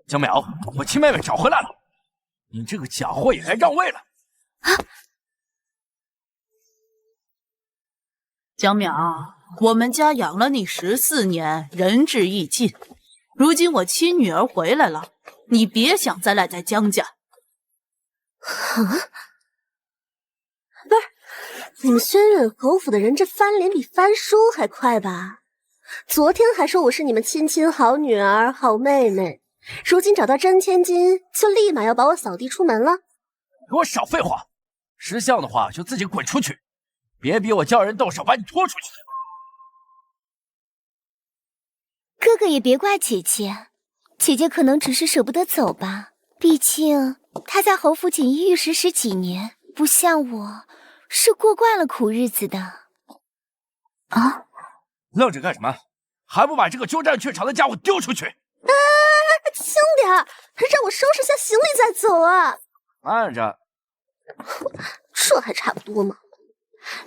江淼，我亲妹妹找回来了，你这个假货也该让位了。啊！江淼，我们家养了你14年，仁至义尽。如今我亲女儿回来了，你别想再赖在江家。啊！不是，你们轩辕侯府的人这翻脸比翻书还快吧？昨天还说我是你们亲亲好女儿、好妹妹，如今找到真千金，就立马要把我扫地出门了。给我少废话，识相的话就自己滚出去，别逼我叫人动手把你拖出去。哥哥也别怪姐姐，姐姐可能只是舍不得走吧，毕竟她在侯府锦衣玉食10几年，不像我，是过惯了苦日子的。啊！愣着干什么？还不把这个鸠占鹊巢的家伙丢出去！轻点，让我收拾下行李再走啊！慢着，这还差不多嘛。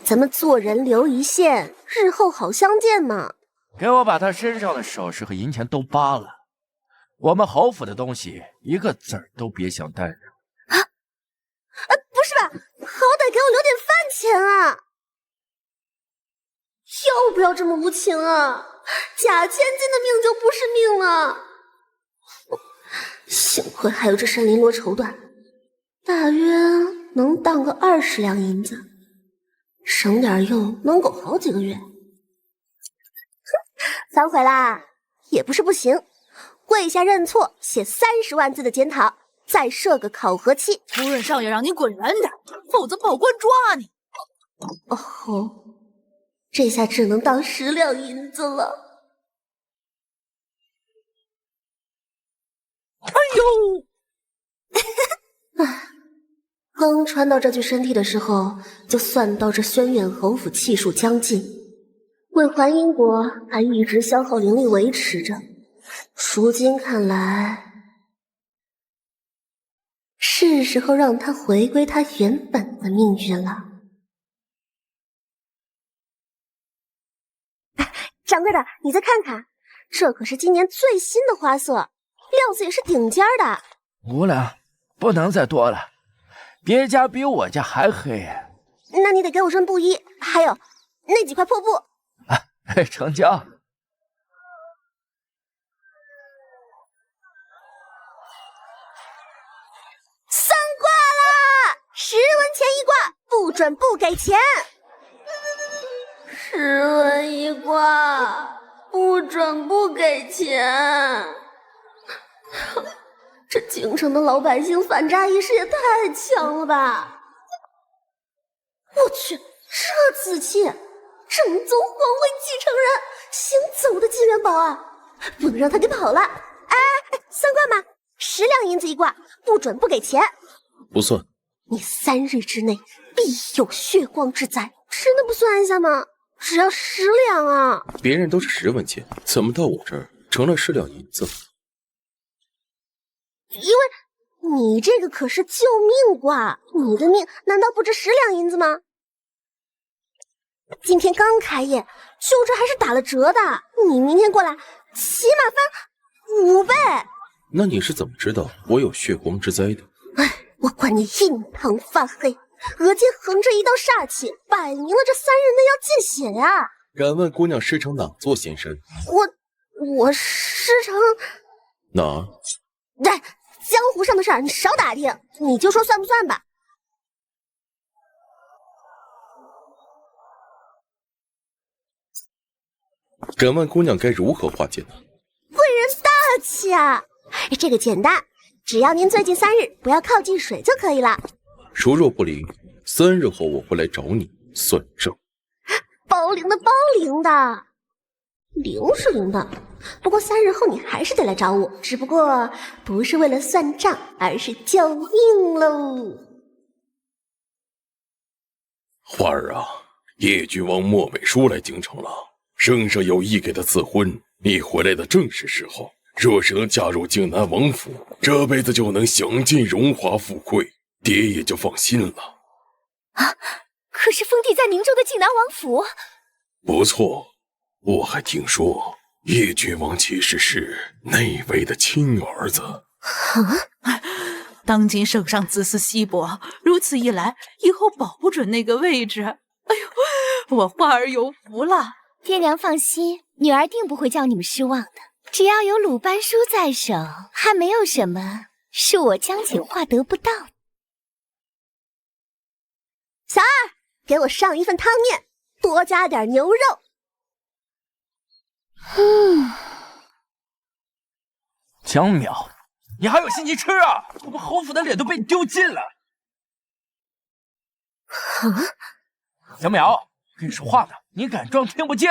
咱们做人留一线，日后好相见嘛。给我把他身上的首饰和银钱都扒了，我们侯府的东西一个子儿都别想带着。不是吧？好歹给我留点饭钱啊！要不要这么无情啊？假千金的命就不是命了。幸亏还有这身绫罗绸缎，大约能当个20两银子，省点用能够好几个月。反悔啦，也不是不行，跪下认错，写30万字的检讨，再设个考核期。夫人少爷让你滚远点，否则保官抓你。哦吼，这下只能当10两银子了。哎呦！刚穿到这具身体的时候，就算到这轩辕侯府气数将尽，为还因果还一直消耗灵力维持着。如今看来，是时候让他回归他原本的命运了。掌柜的，你再看看，这可是今年最新的花色，料子也是顶尖的。5两，不能再多了，别家比我家还黑。那你得给我润布衣，还有那几块破布。成交。算卦啦！10文钱一卦，不准不给钱。10文一卦，不准不给钱。这京城的老百姓反诈意识也太强了吧！我去，这紫气，正宗皇位继承人，行走的金元宝啊！不能让他给跑了。哎，算卦嘛，10两银子一卦，不准不给钱。不算。你3日之内必有血光之灾，真的不算一下吗？只要10两啊！别人都是10文钱，怎么到我这儿成了10两银子？因为你这个可是救命卦，你的命难道不值10两银子吗？今天刚开业，就这还是打了折的，你明天过来，起码翻5倍。那你是怎么知道我有血光之灾的？哎，我管你印堂发黑，额间横着一道煞气，摆明了这3人内要见血呀！敢问姑娘师承哪座仙山？我师承哪儿？对。江湖上的事儿你少打听，你就说算不算吧。敢问姑娘该如何化解呢？贵人大气啊！这个简单，只要您最近3日不要靠近水就可以了。如若不灵，3日后我会来找你算账。包灵的包灵的，灵是灵的，不过3日后你还是得来找我，只不过不是为了算账，而是救命喽。花儿啊，叶郡王莫美淑来京城了，圣上有意给她赐婚，你回来的正是时候。若是能嫁入靖南王府，这辈子就能享尽荣华富贵，爹也就放心了。啊！可是封地在明州的靖南王府。不错，我还听说叶郡王其实是那位的亲儿子。当今圣上子嗣稀薄，如此一来，以后保不准那个位置。哎呦，我花儿有福了。爹娘放心，女儿定不会叫你们失望的。只要有鲁班书在手，还没有什么是我江景化得不到的。小二，给我上一份汤面，多加点牛肉。江淼，你还有心情吃啊？我们侯府的脸都被你丢尽了。江淼，跟你说话呢，你敢装听不见？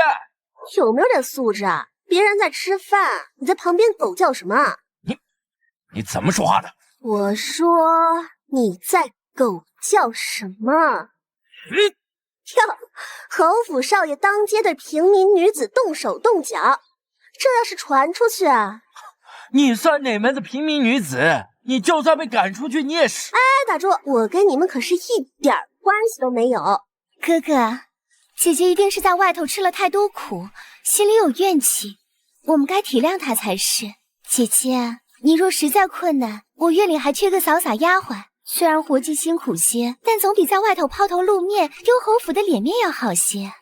有没有点素质啊？别人在吃饭，你在旁边狗叫什么？你怎么说话的？我说你在狗叫什么？哟，侯府少爷当街对平民女子动手动脚，这要是传出去啊！你算哪门子平民女子？你就算被赶出去，你也是……哎，打住！我跟你们可是一点关系都没有。哥哥，姐姐一定是在外头吃了太多苦，心里有怨气，我们该体谅她才是。姐姐，你若实在困难，我院里还缺个扫洒丫鬟。虽然活计辛苦些，但总比在外头抛头露面、丢侯府的脸面要好些。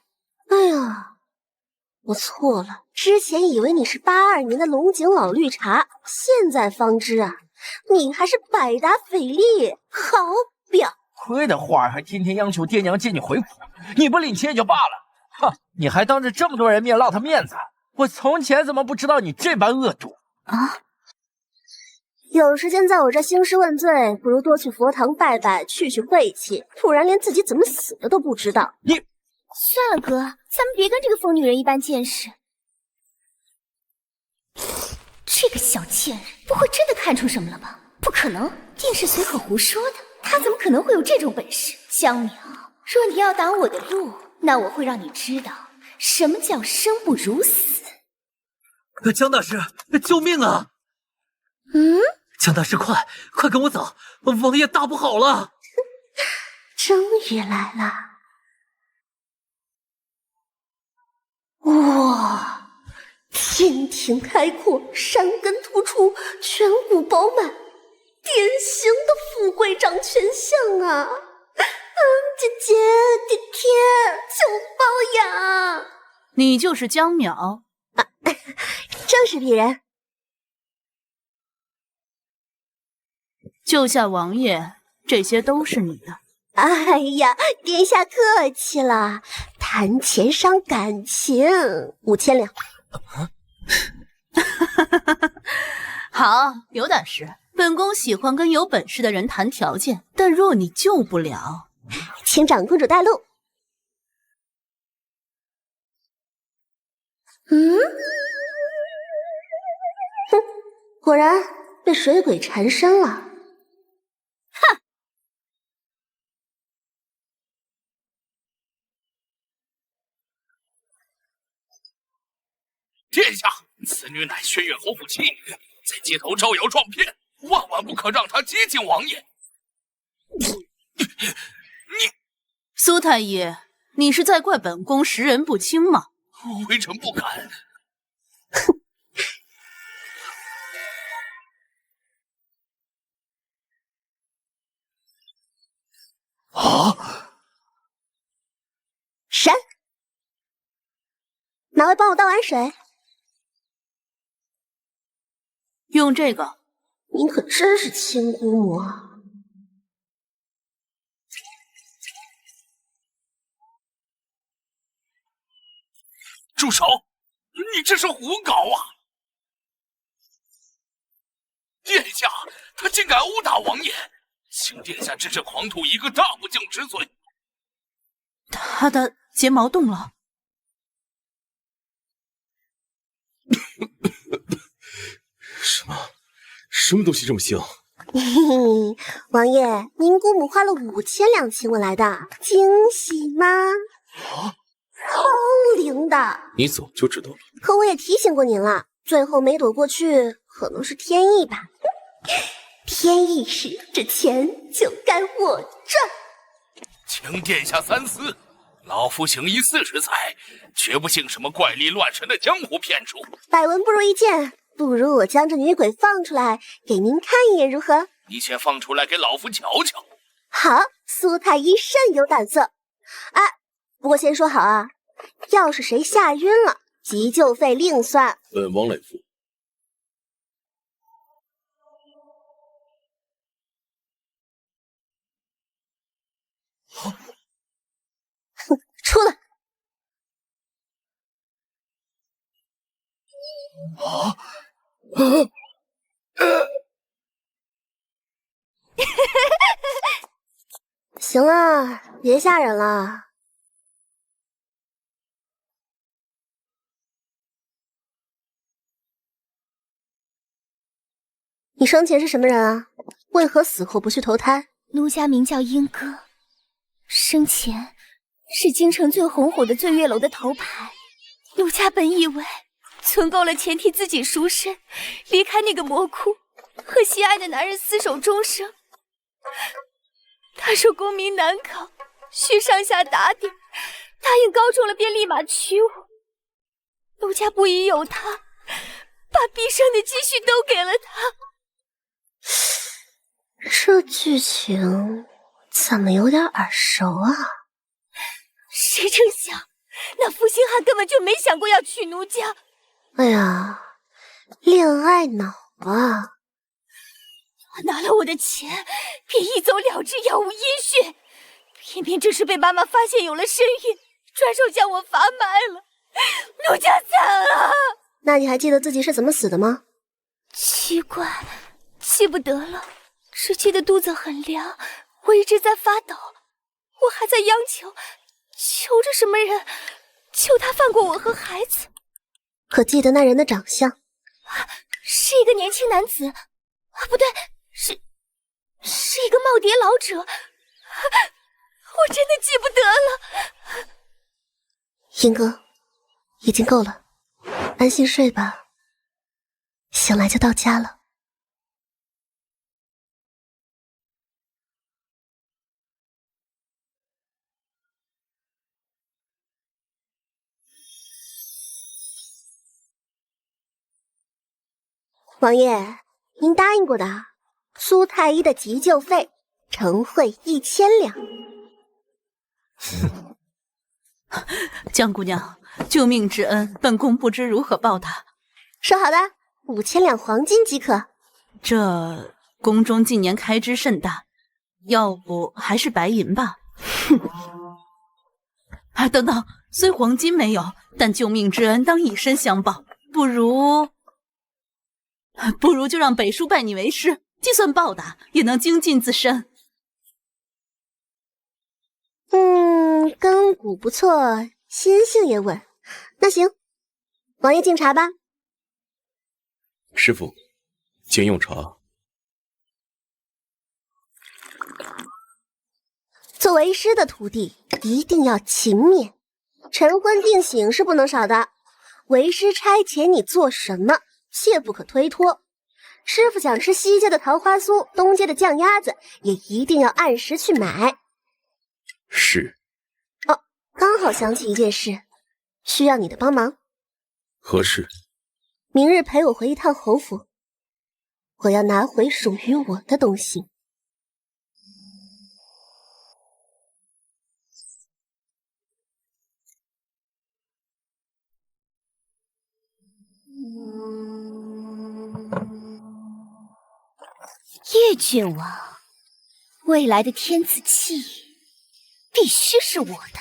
哎呀，我错了，之前以为你是82年的龙井老绿茶，现在方知啊，你还是百达翡丽，好婊！亏得花儿还天天央求爹娘接你回府，你不领情也就罢了，哼，你还当着这么多人面落他面子，我从前怎么不知道你这般恶毒啊？有时间在我这兴师问罪，不如多去佛堂拜拜，去晦气，不然连自己怎么死的都不知道。你算了哥，咱们别跟这个疯女人一般见识。这个小贱人不会真的看出什么了吧？不可能，定是随口胡说的。她怎么可能会有这种本事？江淼，若你要挡我的路，那我会让你知道什么叫生不如死。江大师，救命啊！江大师，快跟我走，王爷大不好了！终于来了！哇，天庭开阔，山根突出，颧骨饱满，典型的富贵长全相啊！姐姐，爹爹，求包养！你就是江淼啊，正是鄙人。救下王爷，这些都是你的。哎呀，殿下客气了，谈钱伤感情，5000两。好，有胆识。本宫喜欢跟有本事的人谈条件，但若你救不了，请长公主带路。哼，果然被水鬼缠身了。哼！殿下，此女乃轩辕侯府妻女，在街头招摇撞骗，万万不可让她接近王爷。你，苏太医，你是在怪本宫识人不清吗？微臣不敢。啊！闪！哪位帮我倒碗水？用这个。您可真是亲姑母啊！住手！你这是胡搞啊！殿下，他竟敢殴打王爷，请殿下治这狂徒一个大不敬之罪。他的睫毛动了。什么东西这么香？王爷，您姑母花了5000两请我来的，惊喜吗？超灵的！你早就知道了。可我也提醒过您了，最后没躲过去，可能是天意吧。天意时，这钱就该我赚。请殿下三思，老夫行医40载，绝不信什么怪力乱神的江湖骗术。百闻不如一见，不如我将这女鬼放出来给您看一眼，如何？你且放出来给老夫瞧瞧。好，苏太医甚有胆色。哎，不过先说好啊，要是谁吓晕了，急救费另算。本王来付。哼，出来！行了，别吓人了。你生前是什么人啊？为何死后不去投胎？奴家名叫英歌，生前是京城最红火的醉月楼的头牌。奴家本以为存够了钱替自己赎身，离开那个魔窟，和心爱的男人厮守终生。他说功名难考，需上下打点，答应高中了便立马娶我。奴家不疑有他，把毕生的积蓄都给了他。这剧情怎么有点耳熟啊？谁成想，那负心汉根本就没想过要娶奴家。哎呀，恋爱脑啊！他拿了我的钱，便一走了之，杳无音讯。偏偏这时被妈妈发现有了身孕，转手将我罚卖了。奴家惨了！那你还记得自己是怎么死的吗？奇怪，记不得了，只记得肚子很凉，我一直在发抖，我还在央求着什么人，求他放过我和孩子。可记得那人的长相？是一个年轻男子，不对，是一个耄耋老者。我真的记不得了。英哥，已经够了，安心睡吧，醒来就到家了。王爷，您答应过的，苏太医的急救费，承会1000两。江姑娘，救命之恩，本宫不知如何报答。说好的，5000两黄金即可。这宫中近年开支甚大，要不还是白银吧。啊，等等，虽黄金没有，但救命之恩当以身相报，不如就让北叔拜你为师，既算报答，也能精进自身。根骨不错，心性也稳。那行，王爷敬茶吧。师傅，请用茶。做为师的徒弟一定要勤勉，晨昏定省是不能少的。为师差遣你做什么，切不可推脱。师傅想吃西街的桃花酥，东街的酱鸭子，也一定要按时去买。是。哦，刚好想起一件事，需要你的帮忙。何事？明日陪我回一趟侯府，我要拿回属于我的东西。叶郡王，未来的天子气必须是我的，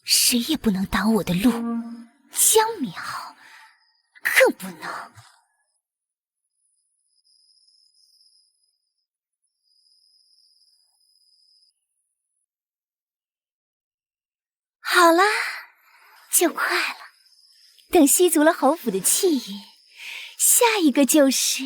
谁也不能挡我的路。江淼更不能。好啦，就快了。等吸足了侯府的气运，下一个就是……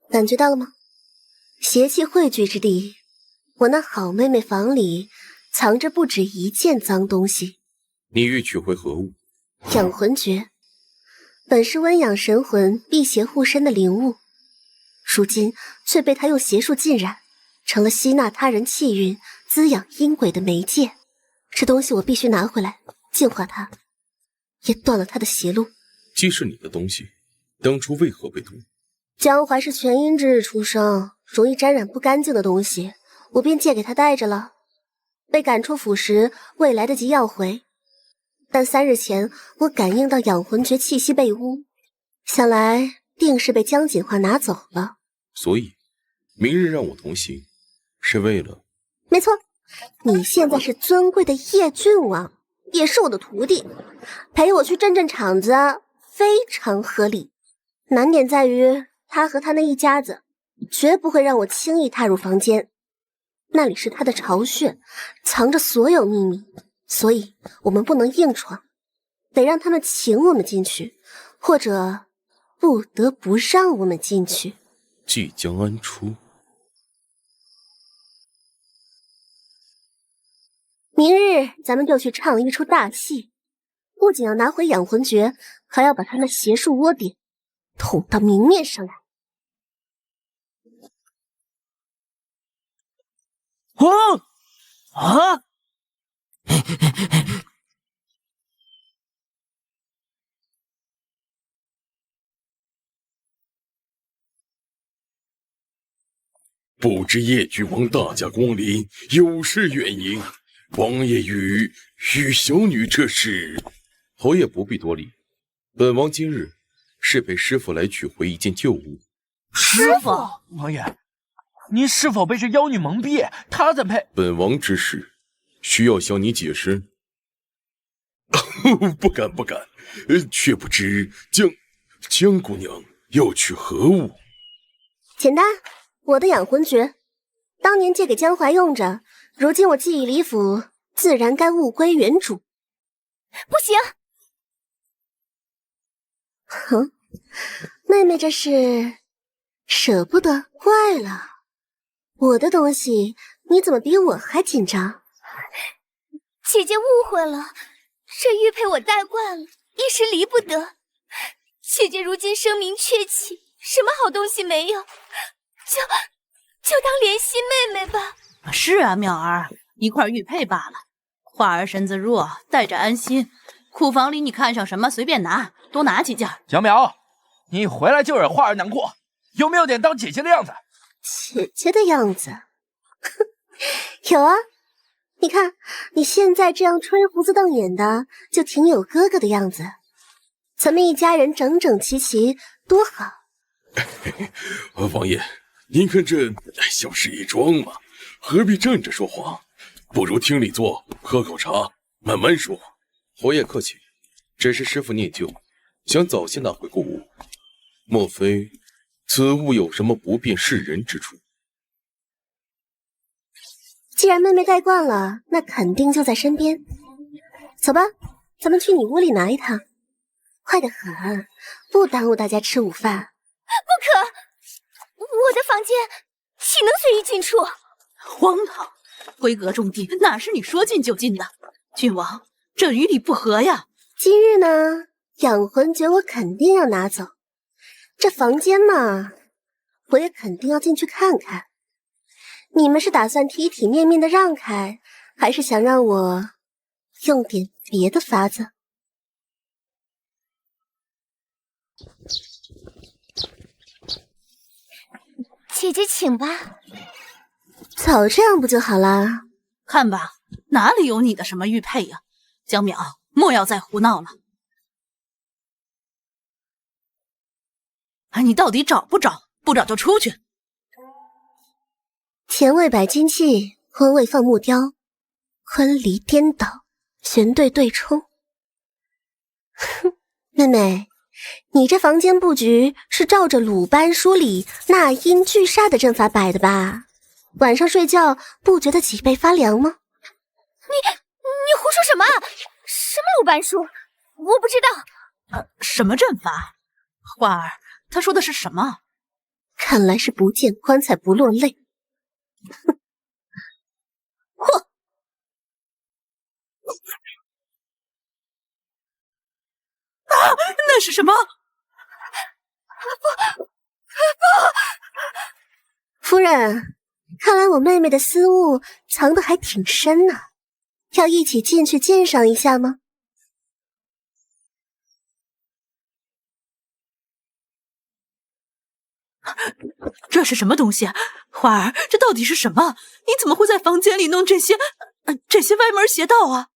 感觉到了吗？邪气汇聚之地，我那好妹妹房里藏着不止一件脏东西。你欲取回何物？养魂诀，本是温养神魂、辟邪护身的灵物，如今却被他用邪术浸染，成了吸纳他人气运、滋养阴鬼的媒介。这东西我必须拿回来，净化它，也断了他的邪路。既是你的东西，当初为何被毒？江淮是全阴之日出生，容易沾染不干净的东西，我便借给他带着了。被赶出府时，未来得及要回，但3日前我感应到养魂诀气息被污，想来定是被江锦华拿走了。所以，明日让我同行，是为了……没错。你现在是尊贵的叶郡王，也是我的徒弟，陪我去镇镇场子非常合理。难点在于他和他那一家子绝不会让我轻易踏入房间，那里是他的巢穴，藏着所有秘密，所以我们不能硬闯，得让他们请我们进去，或者不得不让我们进去。即将安出。明日咱们就去唱一出大戏，不仅要拿回养魂诀，还要把他那邪术窝点捅到明面上来。不知叶郡王大驾光临，有失远迎。王爷与小女这是……侯爷不必多礼，本王今日是陪师傅来取回一件旧物。师傅，王爷，您是否被这妖女蒙蔽？她怎配？本王之事需要向你解释？不敢，却不知江姑娘要取何物？简单，我的养魂诀，当年借给江淮用着，如今我既已离府，自然该物归原主。不行！哼，妹妹这是舍不得，怪了。我的东西你怎么比我还紧张？姐姐误会了，这玉佩我戴惯了，一时离不得。姐姐如今声名鹊起，什么好东西没有，就当怜惜妹妹吧。是啊，淼儿，一块玉佩罢了。花儿身子弱，带着安心。库房里你看上什么随便拿，多拿几件。蒋淼，你回来就惹花儿难过，有没有点当姐姐的样子？姐姐的样子？有啊，你看你现在这样吹胡子瞪眼的，就挺有哥哥的样子。咱们一家人整整齐齐，多好。王爷，您看这小事一桩嘛，何必站着说话？不如厅里坐，喝口茶，慢慢说。侯爷客气，只是师傅念旧，想早些拿回故物。莫非此物有什么不便示人之处？既然妹妹戴惯了，那肯定就在身边。走吧，咱们去你屋里拿一趟，快得很，不耽误大家吃午饭。不可，我的房间岂能随意进出？荒唐！闺阁重地，哪是你说进就进的？郡王，这与理不合呀！今日呢，养魂诀我肯定要拿走，这房间嘛，我也肯定要进去看看。你们是打算体体面面的让开，还是想让我用点别的法子？姐姐请吧。早这样不就好了？看吧，哪里有你的什么玉佩呀？江淼，莫要再胡闹了。哎，你到底找不找？不找就出去。前位摆金器，婚位放木雕，坤离颠倒，旋对对冲。哼，妹妹，你这房间布局是照着鲁班书里纳音聚煞的阵法摆的吧？晚上睡觉不觉得脊背发凉吗？你胡说什么？什么鲁班书？我不知道。什么阵法？花儿，他说的是什么？看来是不见棺材不落泪。哼！那是什么？夫人，看来我妹妹的私物藏得还挺深呢，要一起进去鉴赏一下吗？这是什么东西？花儿，这到底是什么？你怎么会在房间里弄这些歪门邪道啊？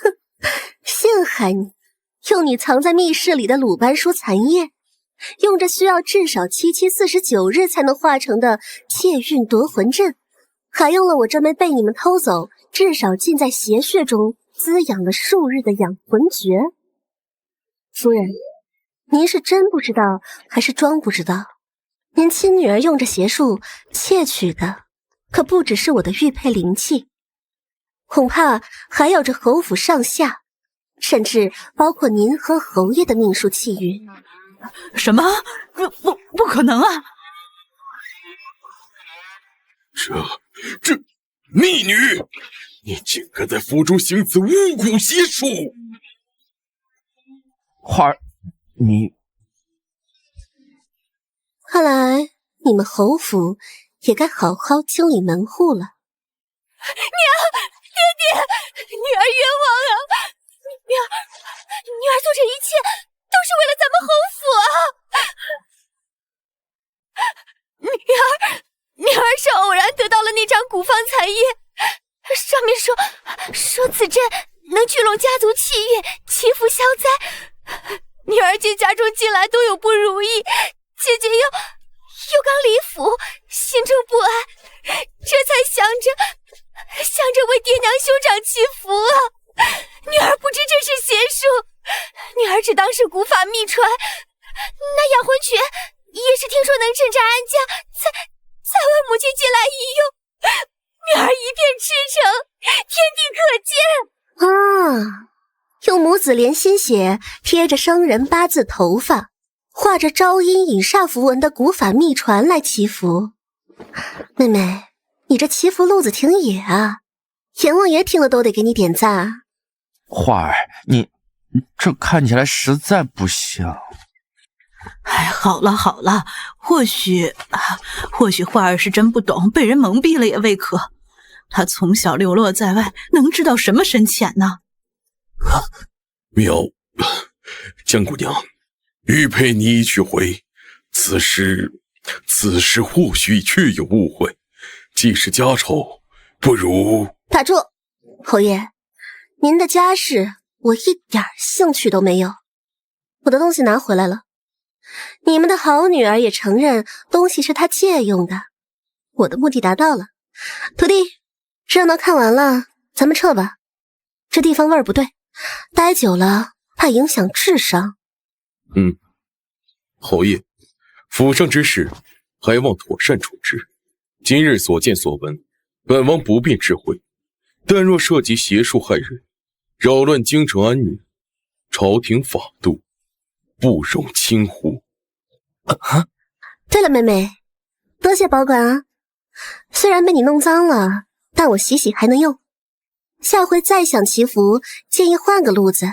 哼，陷害你，用你藏在密室里的鲁班书残叶，用着需要至少7749日才能化成的借运夺魂阵，还用了我这枚被你们偷走，至少浸在邪血中滋养了数日的养魂诀。夫人，您是真不知道还是装不知道？您亲女儿用着邪术窃取的，可不只是我的玉佩灵器，恐怕还有着侯府上下，甚至包括您和侯爷的命数气运。什么？不可能啊！这逆女，你竟敢在府中行此巫蛊邪术！花儿，你看来你们侯府也该好好清理门户了。爹，女儿冤枉啊！女儿做这一切都是为了咱们侯府啊！女儿是偶然得到了那张古方残页，上面说此阵能聚拢家族气运，祈福消灾。女儿见家中近来都有不如意，姐姐又刚离府，心中不安，这才想着为爹娘兄长祈福啊！女儿不知这是邪术，女儿只当是古法秘传。那养魂诀也是听说能镇宅安家，才为母亲借来一用。女儿一片赤诚，天地可见啊！用母子连心血贴着生人八字头发，画着招阴引煞符文的古法秘传来祈福。妹妹，你这祈福路子挺野啊，阎王爷听了都得给你点赞啊。花儿，你这看起来实在不像。哎，好了，或许花儿是真不懂，被人蒙蔽了也未可。她从小流落在外，能知道什么深浅呢？妙，江姑娘，玉佩你已取回，此事或许确有误会，既是家丑，不如打住，侯爷，您的家事我一点兴趣都没有。我的东西拿回来了，你们的好女儿也承认东西是她借用的，我的目的达到了。徒弟，热闹看完了，咱们撤吧，这地方味儿不对，待久了怕影响智商。侯爷，府上之事还望妥善处置。今日所见所闻，本王不便知会，但若涉及邪术害人，扰乱京城安宁，朝廷法度不容轻忽。对了，妹妹，多谢保管啊。虽然被你弄脏了，但我洗洗还能用。下回再想祈福，建议换个路子，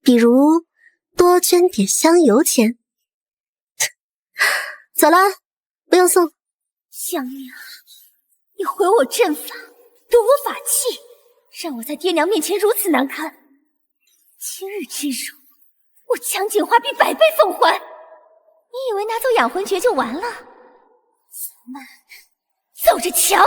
比如多捐点香油钱。走了，不用送。江娘，你毁我阵法，夺我法器，让我在爹娘面前如此难堪。今日之辱，我强锦花必百倍奉还。你以为拿走养魂诀就完了？咱们走着瞧。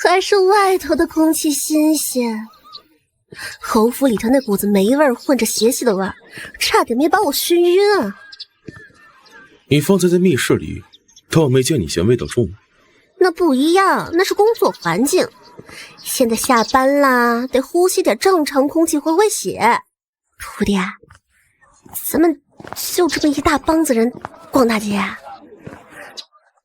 还是外头的空气新鲜。侯府里头那股子霉味混着邪气的味儿，差点没把我熏晕啊！你方才在密室里，倒没见你嫌味道重。那不一样，那是工作环境。现在下班啦，得呼吸点正常空气回血。徒弟啊，咱们就这么一大帮子人逛大街啊？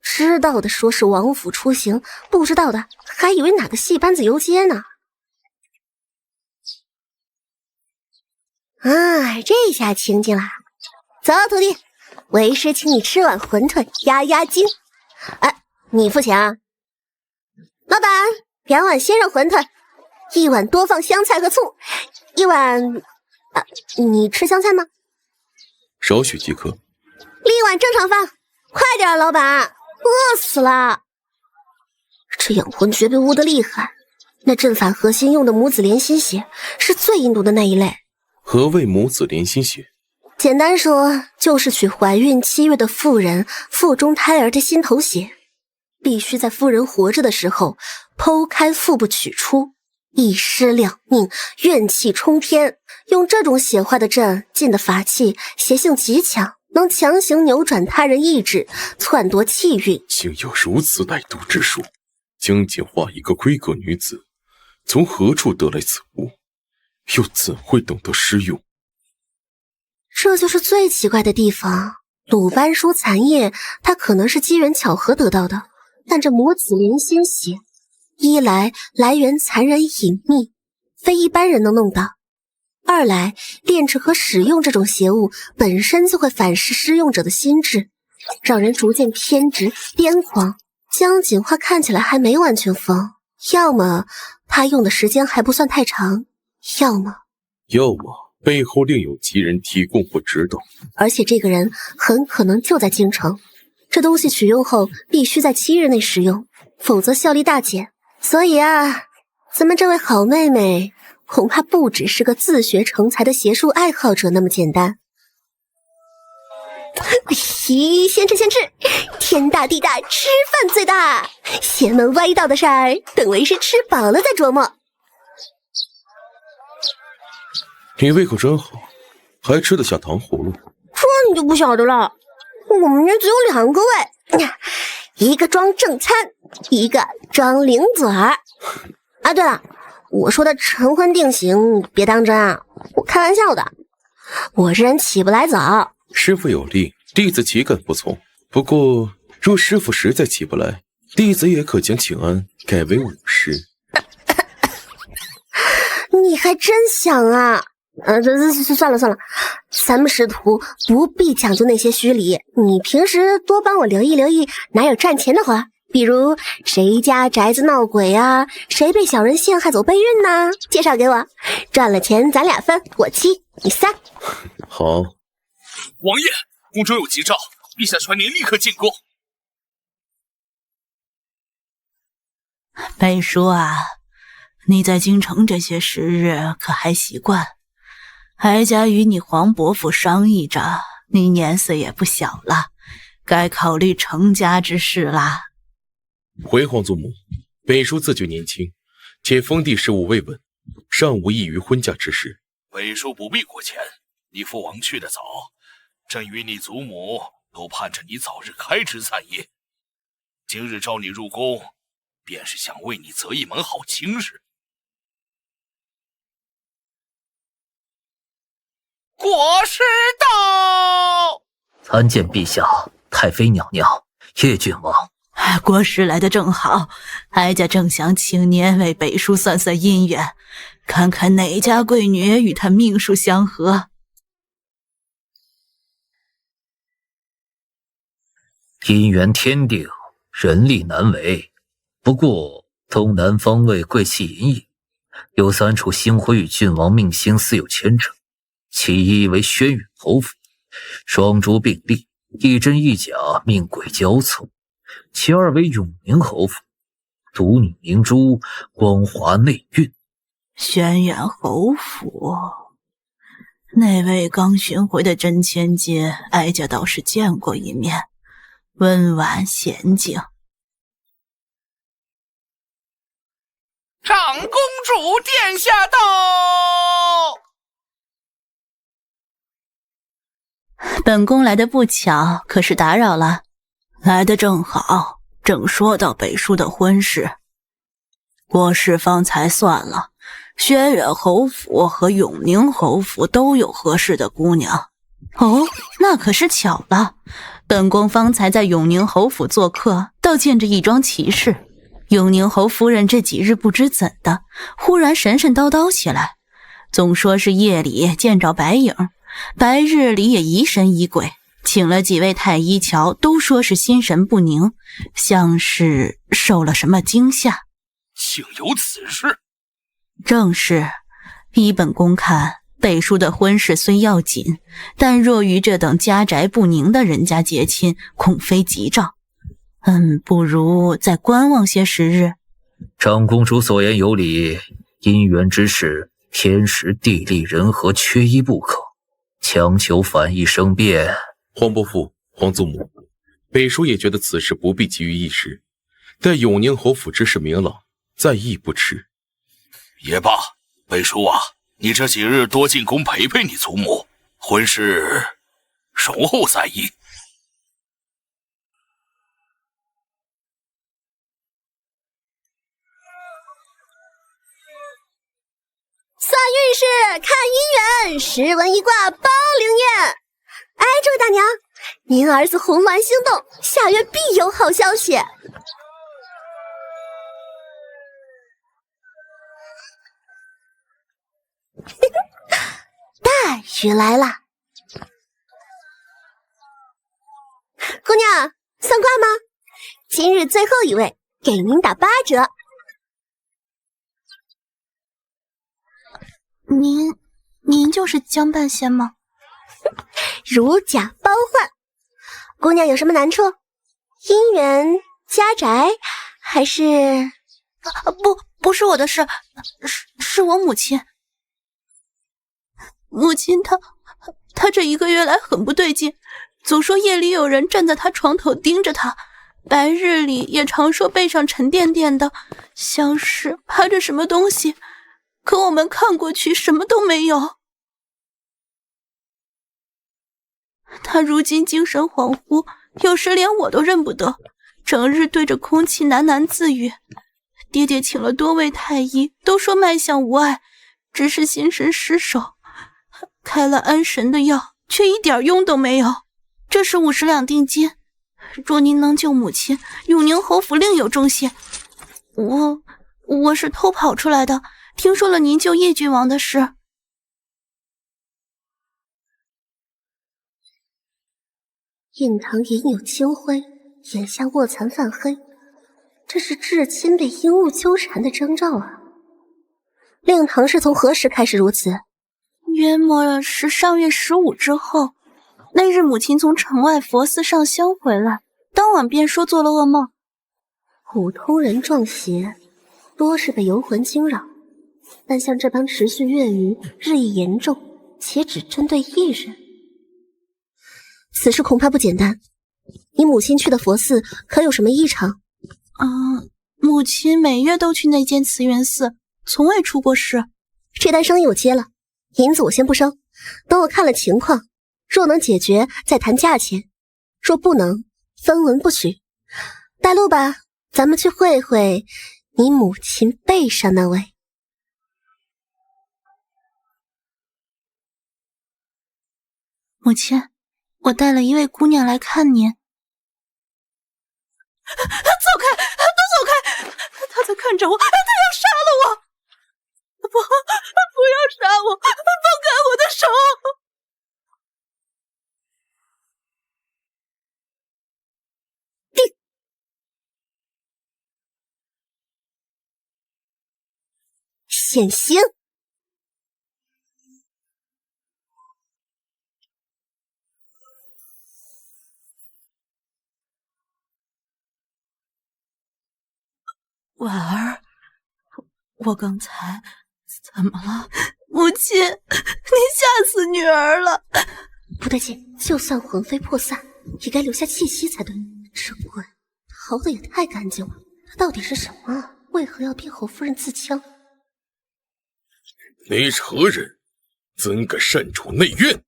知道的说是王府出行，不知道的还以为哪个戏班子游街呢。啊，这下清静了。走，徒弟，为师请你吃碗馄饨压压惊。哎，你付钱啊？老板，2碗鲜肉馄饨。1碗多放香菜和醋，1碗你吃香菜吗？少许即可。另1碗正常放，快点，老板，饿死了。这养魂诀被污得厉害，那阵法核心用的母子连心血是最阴毒的那一类。何谓母子连心血？简单说，就是取怀孕7月的妇人腹中胎儿的心头血，必须在妇人活着的时候剖开腹部取出，一尸两命，怨气冲天。用这种血化的阵，进的法器邪性极强，能强行扭转他人意志，篡夺气运。竟有如此歹毒之术！将简化一个闺阁女子，从何处得来此物？又怎会懂得施用？这就是最奇怪的地方。鲁班书残液，它可能是机缘巧合得到的，但这母子连心血，一来来源残忍隐秘，非一般人能弄到；二来炼制和使用这种邪物本身就会反噬施用者的心智，让人逐渐偏执癫狂。江锦花看起来还没完全疯，要么他用的时间还不算太长，要么背后另有其人提供或指导，而且这个人很可能就在京城。这东西取用后必须在7日内使用，否则效力大减。所以咱们这位好妹妹恐怕不只是个自学成才的邪术爱好者那么简单。咦，先吃，天大地大，吃饭最大。邪门歪道的事儿，等为师吃饱了再琢磨。你胃口真好，还吃得下糖葫芦。这你就不晓得了，我们这只有2个胃，一个装正餐，一个装零嘴儿。对了，我说的晨昏定省别当真啊，我开玩笑的。我这人起不来早。师父有令，弟子岂敢不从？不过若师父实在起不来，弟子也可将请安改为午时。你还真想啊！算了，咱们师徒不必讲究那些虚礼，你平时多帮我留意哪有赚钱的活，比如谁家宅子闹鬼啊，谁被小人陷害走背运呐，介绍给我，赚了钱咱俩分，我7你3。好。王爷，宫中有急召，陛下传您立刻进宫。北叔啊，你在京城这些时日可还习惯？哀家与你皇伯父商议着，你年岁也不小了，该考虑成家之事啦。回皇祖母，北叔自觉年轻，且封地事务未稳，尚无异于婚嫁之事。北叔不必过谦，你父王去得早，朕与你祖母都盼着你早日开枝散叶。今日召你入宫，便是想为你择一门好亲事。国师到！参见陛下，太妃娘娘，叶郡王。国师来得正好，哀家正想请您为北叔算算姻缘，看看哪家贵女与他命数相合。姻缘天定，人力难为。不过东南方位贵气隐隐，有3处星辉与郡王命星似有牵扯。其一为轩辕侯府，双珠并立，一真一假，命轨交错；其二为永宁侯府，独女明珠，光华内蕴。轩辕侯府，那位刚寻回的真千金，哀家倒是见过一面，温婉娴静。长公主殿下到！本宫来的不巧，可是打扰了。来的正好，正说到北叔的婚事。国师方才算了，轩辕侯府和永宁侯府都有合适的姑娘。那可是巧了。本宫方才在永宁侯府做客，倒见着一桩奇事。永宁侯夫人这几日不知怎的，忽然神神叨叨起来，总说是夜里见着白影，白日里也疑神疑鬼，请了几位太医瞧，都说是心神不宁，像是受了什么惊吓。竟有此事！正是，依本宫看，北叔的婚事虽要紧，但若与这等家宅不宁的人家结亲，恐非吉兆。不如再观望些时日。长公主所言有理，姻缘之事，天时地利人和缺一不可，强求反一生变。皇伯父、皇祖母，北叔也觉得此事不必急于一时，待永宁侯府之事明朗，再议不迟。也罢，北叔啊，你这几日多进宫陪陪你祖母，婚事容后再议。算运势，看姻缘，十文一卦包灵验。哎，这位大娘，您儿子红鸾星动，下月必有好消息。大雨来了，姑娘，算卦吗？今日最后一位，给您打8折。您就是江半仙吗？如假包换。姑娘有什么难处？姻缘、家宅，还是……不是我的事，是我母亲。母亲她这1个月来很不对劲，总说夜里有人站在她床头盯着她，白日里也常说背上沉甸甸的，像是趴着什么东西。可我们看过去什么都没有。他如今精神恍惚，有时连我都认不得，整日对着空气喃喃自语。爹爹请了多位太医，都说脉象无碍，只是心神失守，开了安神的药，却一点用都没有。这是50两定金，若您能救母亲，永宁侯府另有重谢。我是偷跑出来的，听说了您救叶郡王的事。印堂隐有清辉，眼下卧蚕泛黑，这是至亲被阴雾纠缠的征兆啊！令堂是从何时开始如此？约莫是上月15之后。那日母亲从城外佛寺上香回来，当晚便说做了噩梦。普通人撞邪，多是被游魂惊扰，但像这般持续月余，日益严重，且只针对一人，此事恐怕不简单。你母亲去的佛寺可有什么异常？母亲每月都去那间慈云寺，从未出过事。这单生意我接了，银子我先不收，等我看了情况，若能解决再谈价钱，若不能，分文不许。带路吧，咱们去会会你母亲背上那位。母亲，我带了一位姑娘来看您。走开，都走开！他在看着我，他要杀了我！不要杀我，放开我的手！显形！婉儿，我刚才怎么了？母亲，你吓死女儿了！不对劲，就算魂飞魄散，也该留下气息才对。这鬼逃得也太干净了，他到底是什么啊？为何要逼侯夫人自枪？你是何人？怎敢擅闯内院？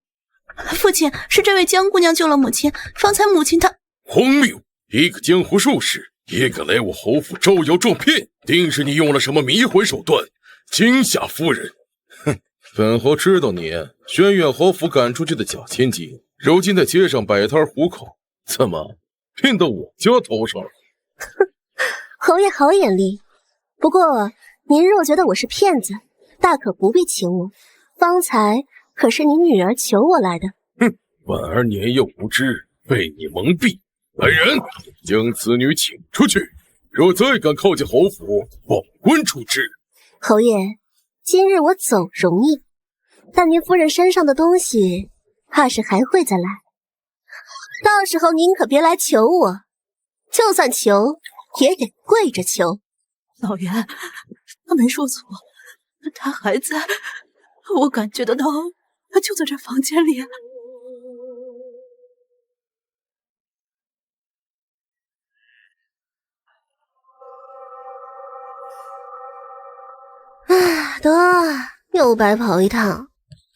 父亲，是这位江姑娘救了母亲，方才母亲她……荒谬！一个江湖术士也敢来我侯府招摇撞骗，定是你用了什么迷魂手段惊吓夫人。哼，本侯知道你轩辕侯府赶出去的假千金，如今在街上摆摊糊口，怎么骗到我家头上了？哼，侯爷好眼力。不过您若觉得我是骗子，大可不必请我，方才可是你女儿求我来的。哼，婉儿年幼无知，被你蒙蔽。来人，将此女请出去！若再敢靠近侯府，报官处置。侯爷，今日我走容易，但您夫人身上的东西，怕是还会再来。到时候您可别来求我，就算求，也得跪着求。老袁，他没说错，他还在，我感觉得到，他就在这房间里。得，又白跑一趟。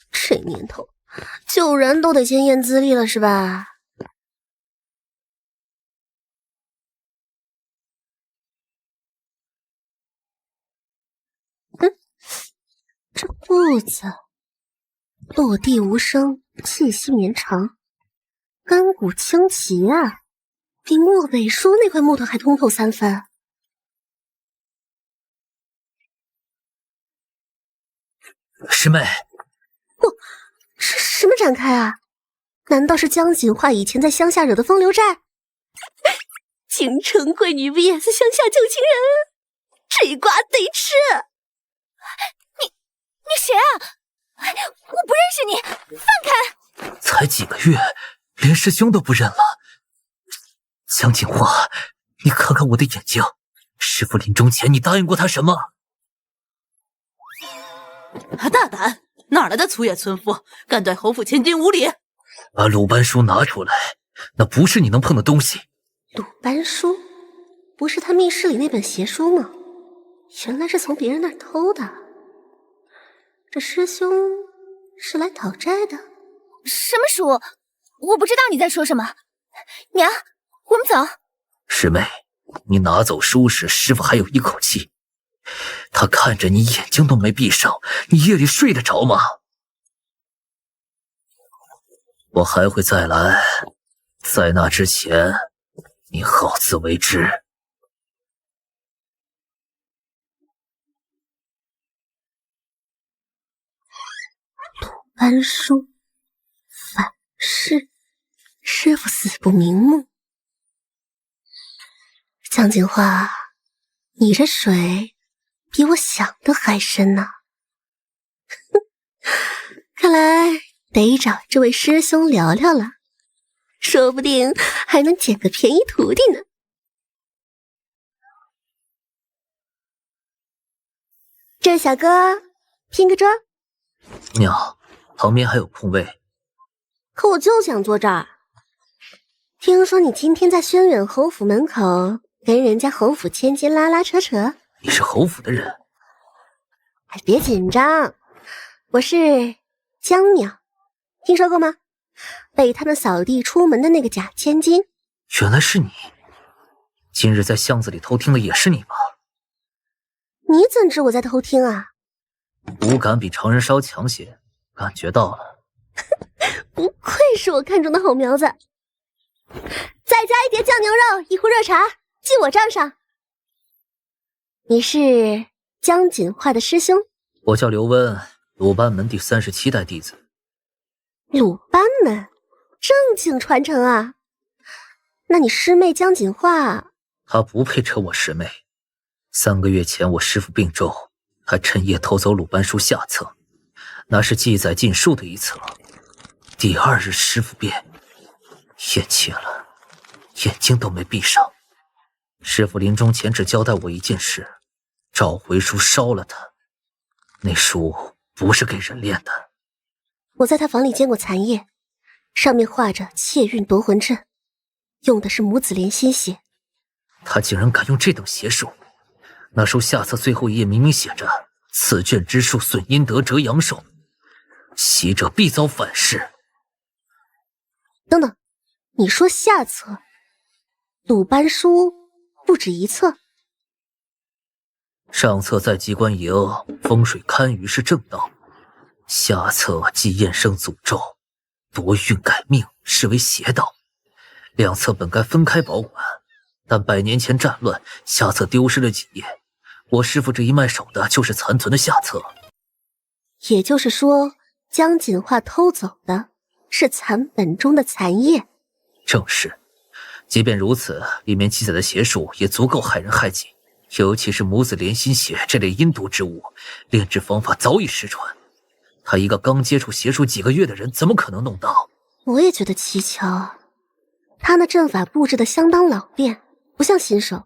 这年头，救人都得先验资历了，是吧？这步子落地无声，气息绵长，干骨清奇啊，比漠北书那块木头还通透3分。师妹，这什么展开啊？难道是江锦华以前在乡下惹的风流债？京城贵女 VS 乡下旧情人，这瓜得吃！你谁啊？我不认识你，放开！才几个月，连师兄都不认了。江锦华，你看看我的眼睛，师父临终前你答应过他什么？他大胆，哪来的粗野村妇，敢对侯府千金无礼？把鲁班书拿出来，那不是你能碰的东西。鲁班书，不是他密室里那本邪书吗？原来是从别人那儿偷的。这师兄是来讨债的？什么书？我不知道你在说什么。娘，我们走。师妹，你拿走书时，师父还有一口气。他看着你眼睛都没闭上，你夜里睡得着吗？我还会再来，在那之前，你好自为之。鲁班书，反噬，师父死不瞑目。江锦华，你这水比我想的还深呢。看来得找这位师兄聊聊了，说不定还能捡个便宜徒弟呢。这位小哥，拼个桌。娘，旁边还有空位。可我就想坐这儿。听说你今天在轩辕侯府门口跟人家侯府千金拉拉扯扯。你是侯府的人？哎，别紧张，我是江淼，听说过吗？被他们扫地出门的那个假千金。原来是你，今日在巷子里偷听的也是你吗？你怎知我在偷听啊？五感比常人稍强些，感觉到了。不愧是我看中的好苗子。再加一碟酱牛肉，一壶热茶，记我账上。你是江锦华的师兄？我叫刘温，鲁班门第37代弟子。鲁班门，正经传承啊。那你师妹江锦华？她不配称我师妹。3个月前我师父病重，还趁夜偷走鲁班书下册，那是记载禁术的一册。第2日师父便咽气了，眼睛都没闭上。师父临终前只交代我一件事，召回书烧了它。那书不是给人练的。我在他房里见过残页，上面画着窃运夺魂阵，用的是母子连心血。他竟然敢用这等邪术！那书下册最后一页明明写着“此卷之术损阴德折阳寿，习者必遭反噬”。等等，你说下册？鲁班书不止一册？上册在机关营，风水堪舆是正道；下册即验生诅咒，夺运改命，视为邪道。2册本该分开保管，但100年前战乱，下册丢失了几页。我师父这一脉守的就是残存的下册。也就是说，江锦华偷走的是残本中的残页。正是。即便如此，里面记载的邪术也足够害人害己，尤其是母子连心血这类阴毒之物，炼制方法早已失传。他一个刚接触邪术几个月的人，怎么可能弄到？我也觉得蹊跷，他那阵法布置的相当老练，不像新手。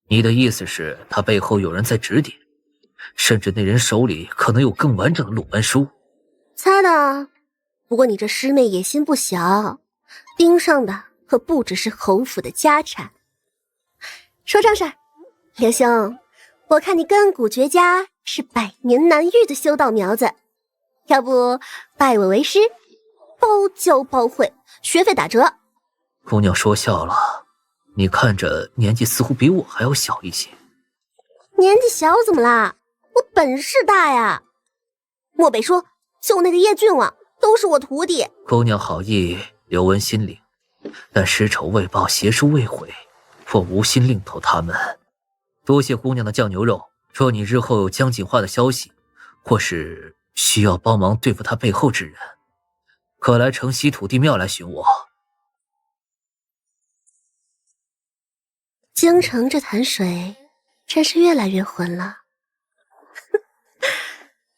你的意思是，他背后有人在指点，甚至那人手里可能有更完整的鲁班书？猜的。不过你这师妹野心不小，盯上的可不只是侯府的家产。说正事儿，刘兄，我看你根骨绝佳，是百年难遇的修道苗子，要不拜我为师，包教包会，学费打折。姑娘说笑了，你看着年纪似乎比我还要小一些。年纪小怎么啦？我本事大呀！漠北说，就那个叶郡王都是我徒弟。姑娘好意，刘文心领，但尸仇未报，邪书未毁，我无心另投他们。多谢姑娘的酱牛肉，若你日后有江锦化的消息，或是需要帮忙对付他背后之人，可来城西土地庙来寻我。京城这潭水真是越来越浑了。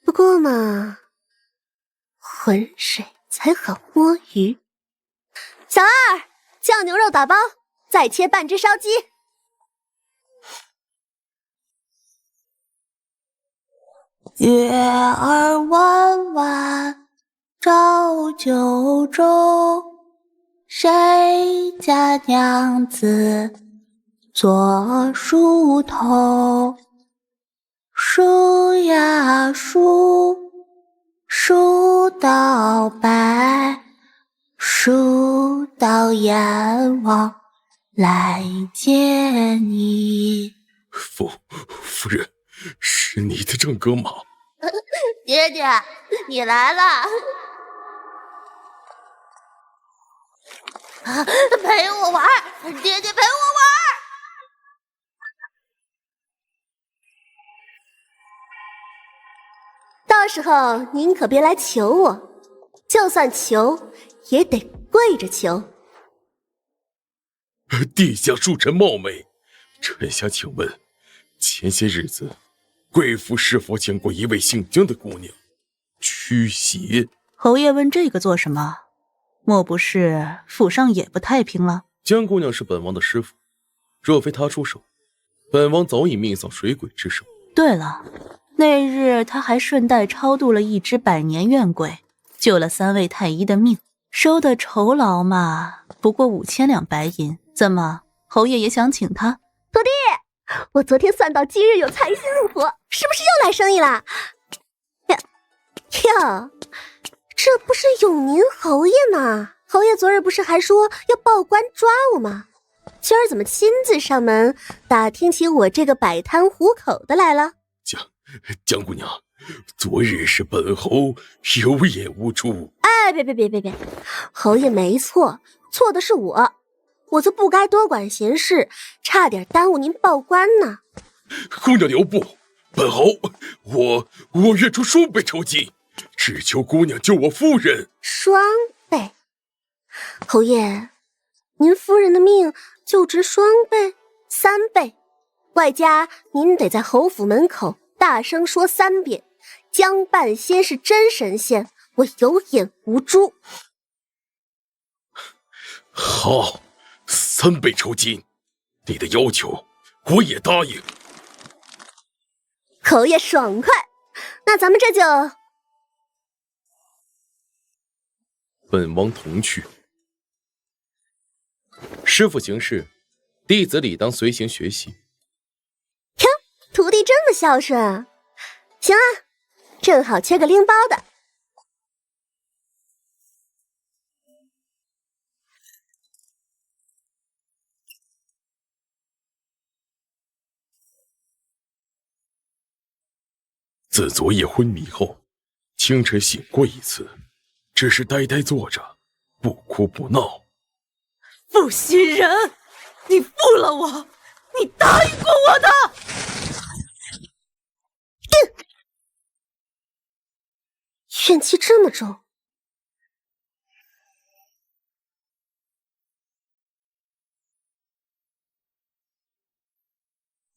不过嘛，浑水才好摸鱼。小二，酱牛肉打包，再切半只烧鸡。月儿弯弯照九州，谁家娘子做梳头？梳呀梳，梳到白，梳到阎王来见你。夫人，是你的正哥吗？爹爹，你来了。陪我玩，爹爹陪我玩。到时候您可别来求我，就算求也得跪着求。地下恕臣冒昧，臣想请问，前些日子贵府是否见过一位姓江的姑娘驱邪？侯爷问这个做什么？莫不是府上也不太平了？江姑娘是本王的师傅，若非她出手，本王早已命丧水鬼之手。对了，那日他还顺带超度了一只百年怨鬼，救了3位太医的命，收的酬劳嘛，不过5000两白银。怎么，侯爷也想请他？徒弟，我昨天算到今日有财星入伙，是不是又来生意啦？哟，这不是永宁侯爷吗？侯爷昨日不是还说要报官抓我吗？今儿怎么亲自上门打听起我这个摆摊糊口的来了？江姑娘，昨日是本侯有眼无珠。哎，别，侯爷没错，错的是我就不该多管闲事，差点耽误您报官呢。姑娘留步，本侯我愿出双倍酬金，只求姑娘救我夫人。双倍？侯爷，您夫人的命就值双倍、3倍，外加您得在侯府门口大声说3遍，江半仙是真神仙，我有眼无珠。好，3倍酬金，你的要求我也答应。侯爷爽快，那咱们这就……本王同去。师父行事，弟子理当随行学习。哟，徒弟这么孝顺，行啊，正好缺个拎包的。自昨夜昏迷后，清晨醒过一次，只是呆呆坐着，不哭不闹。负心人，你负了我，你答应过我的。怨气这么重，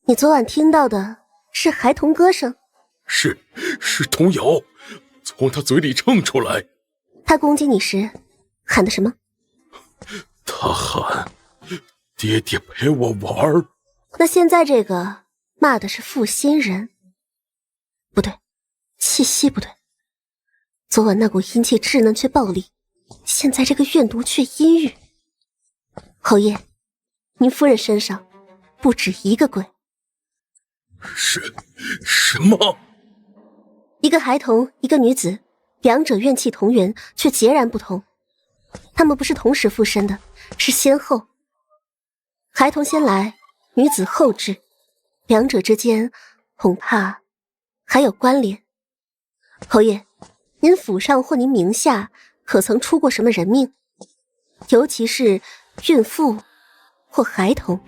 你昨晚听到的是孩童歌声？是童谣，从他嘴里唱出来。他攻击你时喊的什么？他喊爹爹陪我玩。那现在这个骂的是负心人。不对，气息不对。昨晚那股阴气稚嫩却暴力，现在这个怨毒却阴郁。侯爷，您夫人身上不止一个鬼。什么？一个孩童，一个女子，两者怨气同源，却截然不同。他们不是同时附身的，是先后。孩童先来，女子后至，两者之间恐怕还有关联。侯爷，您府上或您名下可曾出过什么人命？尤其是孕妇或孩童。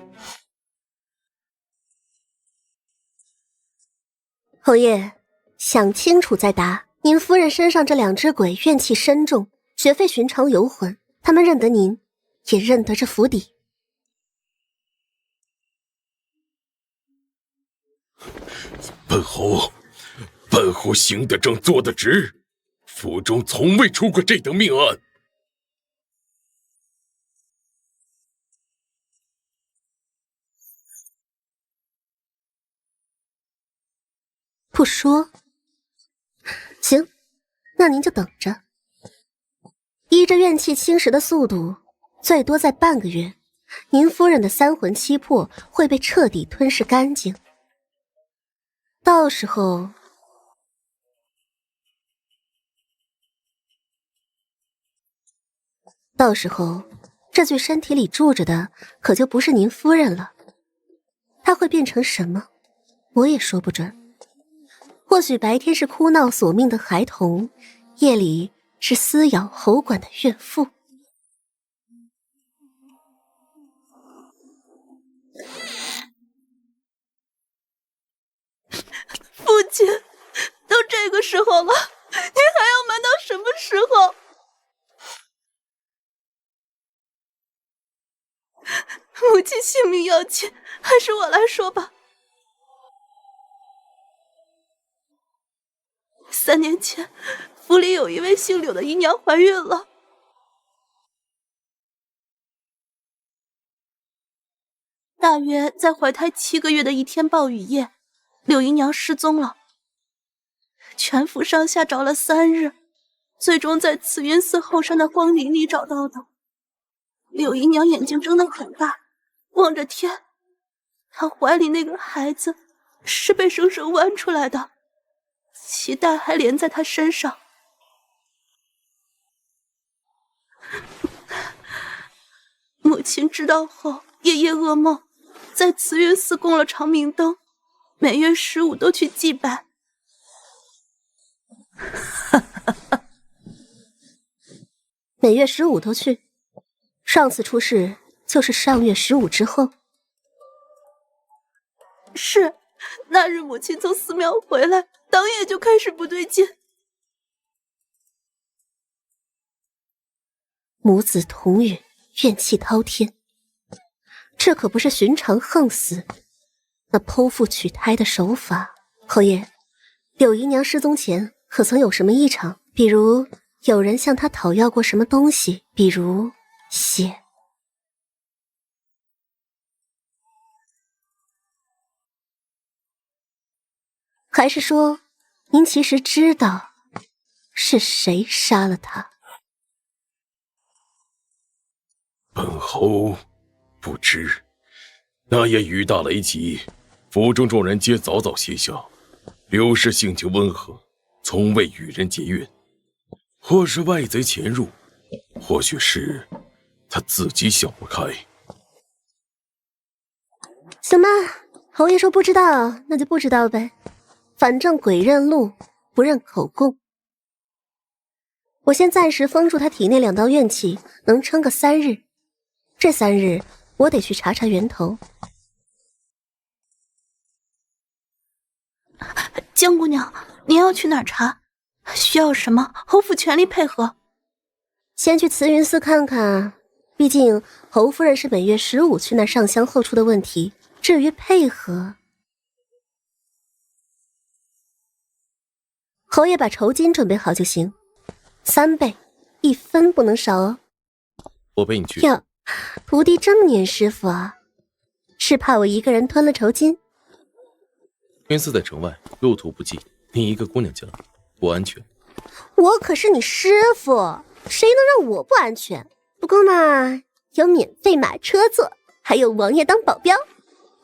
侯爷，想清楚再答。您夫人身上这两只鬼怨气深重，绝非寻常游魂，他们认得您，也认得这府邸。本侯行得正，坐得直，府中从未出过这等命案。不说，行，那您就等着。依着怨气侵蚀的速度，最多在半个月，您夫人的三魂七魄会被彻底吞噬干净。到时候，这具身体里住着的可就不是您夫人了。她会变成什么，我也说不准。或许白天是哭闹索命的孩童，夜里是撕咬喉管的怨妇。父亲，都这个时候了，您还要瞒到什么时候？母亲性命要紧，还是我来说吧。3年前，府里有一位姓柳的姨娘怀孕了。大约在怀胎7个月的一天暴雨夜，柳姨娘失踪了。全府上下找了3日，最终在慈云寺后山的荒林里找到的。柳姨娘眼睛睁得很大，望着天。她怀里那个孩子是被生生剜出来的，脐带还连在她身上。母亲知道后，夜夜噩梦，在慈云寺供了长明灯，每月15都去祭拜。每月15都去，上次出事就是上月15之后。是，那日母亲从寺庙回来，当夜就开始不对劲。母子同月，怨气滔天，这可不是寻常横死。那剖腹取胎的手法，侯爷，柳姨娘失踪前可曾有什么异常？比如有人向她讨要过什么东西，比如血。还是说您其实知道是谁杀了她？本侯不知。那夜雨大雷急，府中众人皆早早歇晓。柳氏性情温和，从未与人结怨，或是外贼潜入，或许是他自己想不开。行吧，侯爷说不知道，那就不知道呗。反正鬼认路，不认口供。我先暂时封住他体内2道怨气，能撑个3日。这3日，我得去查查源头。江姑娘，您要去哪儿查？需要什么？侯府全力配合。先去慈云寺看看，毕竟侯夫人是每月15去那上香后出的问题。至于配合，侯爷把酬金准备好就行，3倍，1分不能少哦。我陪你去。哟，徒弟这么黏师傅啊？是怕我一个人吞了酬金？云寺在城外，路途不近，你一个姑娘家不安全。我可是你师傅，谁能让我不安全？不过嘛，有免费马车坐，还有王爷当保镖，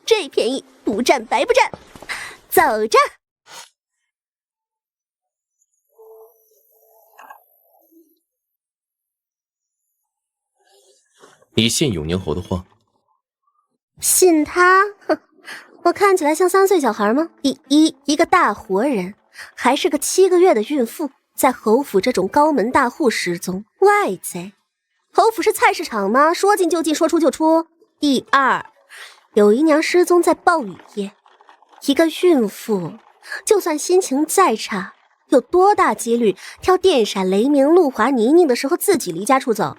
这便宜不占白不占。走着。你信永宁侯的话？信他？哼，我看起来像3岁小孩吗？第一，一个大活人，还是个7个月的孕妇，在侯府这种高门大户失踪，外贼。侯府是菜市场吗？说进就进，说出就出。第二，柳姨娘失踪在暴雨夜，一个孕妇，就算心情再差，有多大几率挑电闪雷鸣、路滑泥泞的时候自己离家出走？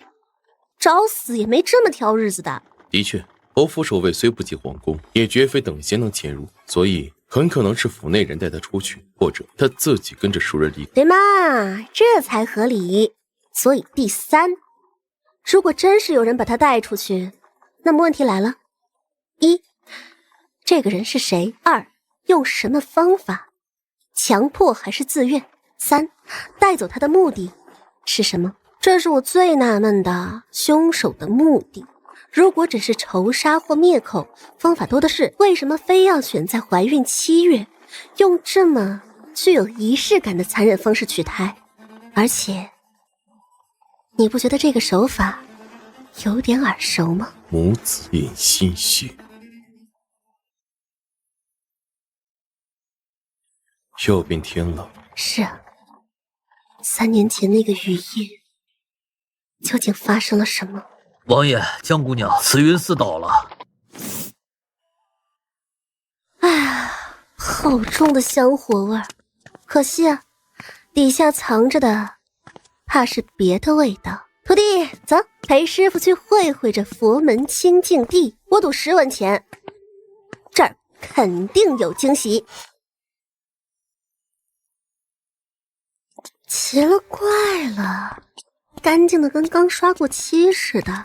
找死也没这么挑日子的。的确，侯府守卫虽不及皇宫，也绝非等闲能潜入，所以很可能是府内人带他出去，或者他自己跟着熟人离开。对嘛，这才合理。所以第三，如果真是有人把他带出去，那么问题来了：一，这个人是谁；2，用什么方法，强迫还是自愿；3，带走他的目的是什么？这是我最纳闷的，凶手的目的。如果只是仇杀或灭口，方法多的是，为什么非要选在怀孕7月，用这么具有仪式感的残忍方式取胎？而且，你不觉得这个手法有点耳熟吗？母子隐心血，又变天了。是啊，3年前那个雨夜，究竟发生了什么？王爷，江姑娘，慈云寺到了。哎呀，好重的香火味儿，可惜啊，底下藏着的怕是别的味道。徒弟，走，陪师傅去会会这佛门清净地，我赌10文钱，这儿肯定有惊喜。奇了怪了，干净的跟刚刷过漆似的，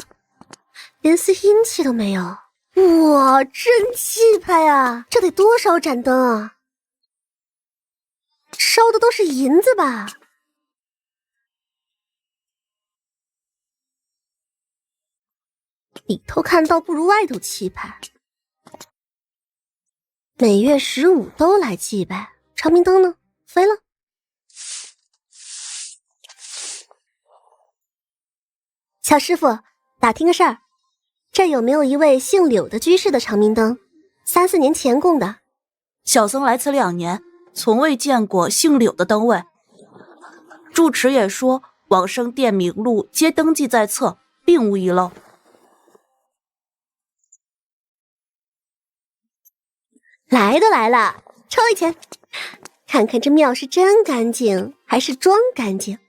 连丝阴气都没有。哇，真气派啊！这得多少盏灯啊？烧的都是银子吧？里头看到不如外头气派。每月15都来祭拜，长明灯呢？飞了。小师傅，打听个事儿，这有没有一位姓柳的居士的长明灯？3、4年前供的。小僧来此2年，从未见过姓柳的灯位。住持也说，往生殿名录皆登记在册，并无遗漏。来都来了，抽一钱，看看这庙是真干净还是装干净。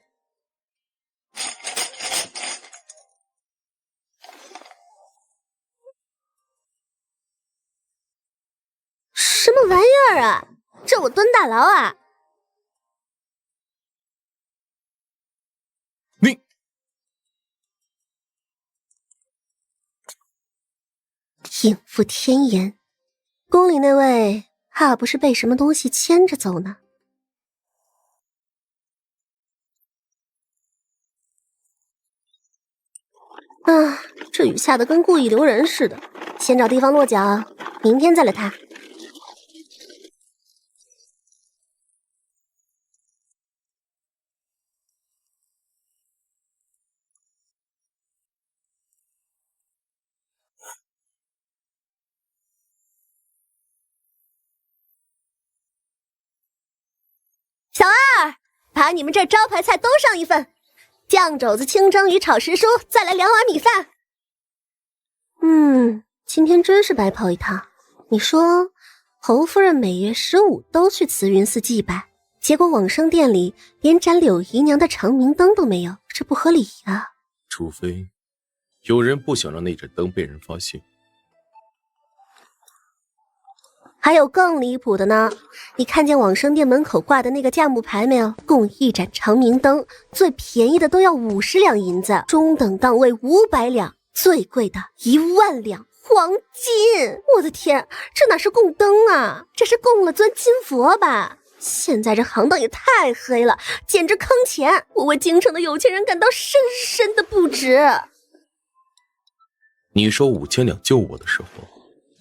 什么玩意儿啊？这我蹲大牢啊！你应付天颜，宫里那位怕不是被什么东西牵着走呢？啊，这雨下得跟故意留人似的，先找地方落脚，明天再来踏。小二，把你们这招牌菜都上一份，酱肘子、清蒸鱼、炒时蔬，再来2碗米饭。今天真是白跑一趟。你说，侯夫人每月15都去慈云寺祭拜，结果往生殿里连盏柳姨娘的长明灯都没有，这不合理啊！除非有人不想让那盏灯被人发现。还有更离谱的呢，你看见往生殿门口挂的那个价目牌没有？共一盏长明灯，最便宜的都要50两银子，中等档位500两，最贵的1万两黄金。我的天，这哪是供灯啊，这是供了尊金佛吧？现在这行当也太黑了，简直坑钱！我为京城的有钱人感到深深的不值。你收5000两救我的时候，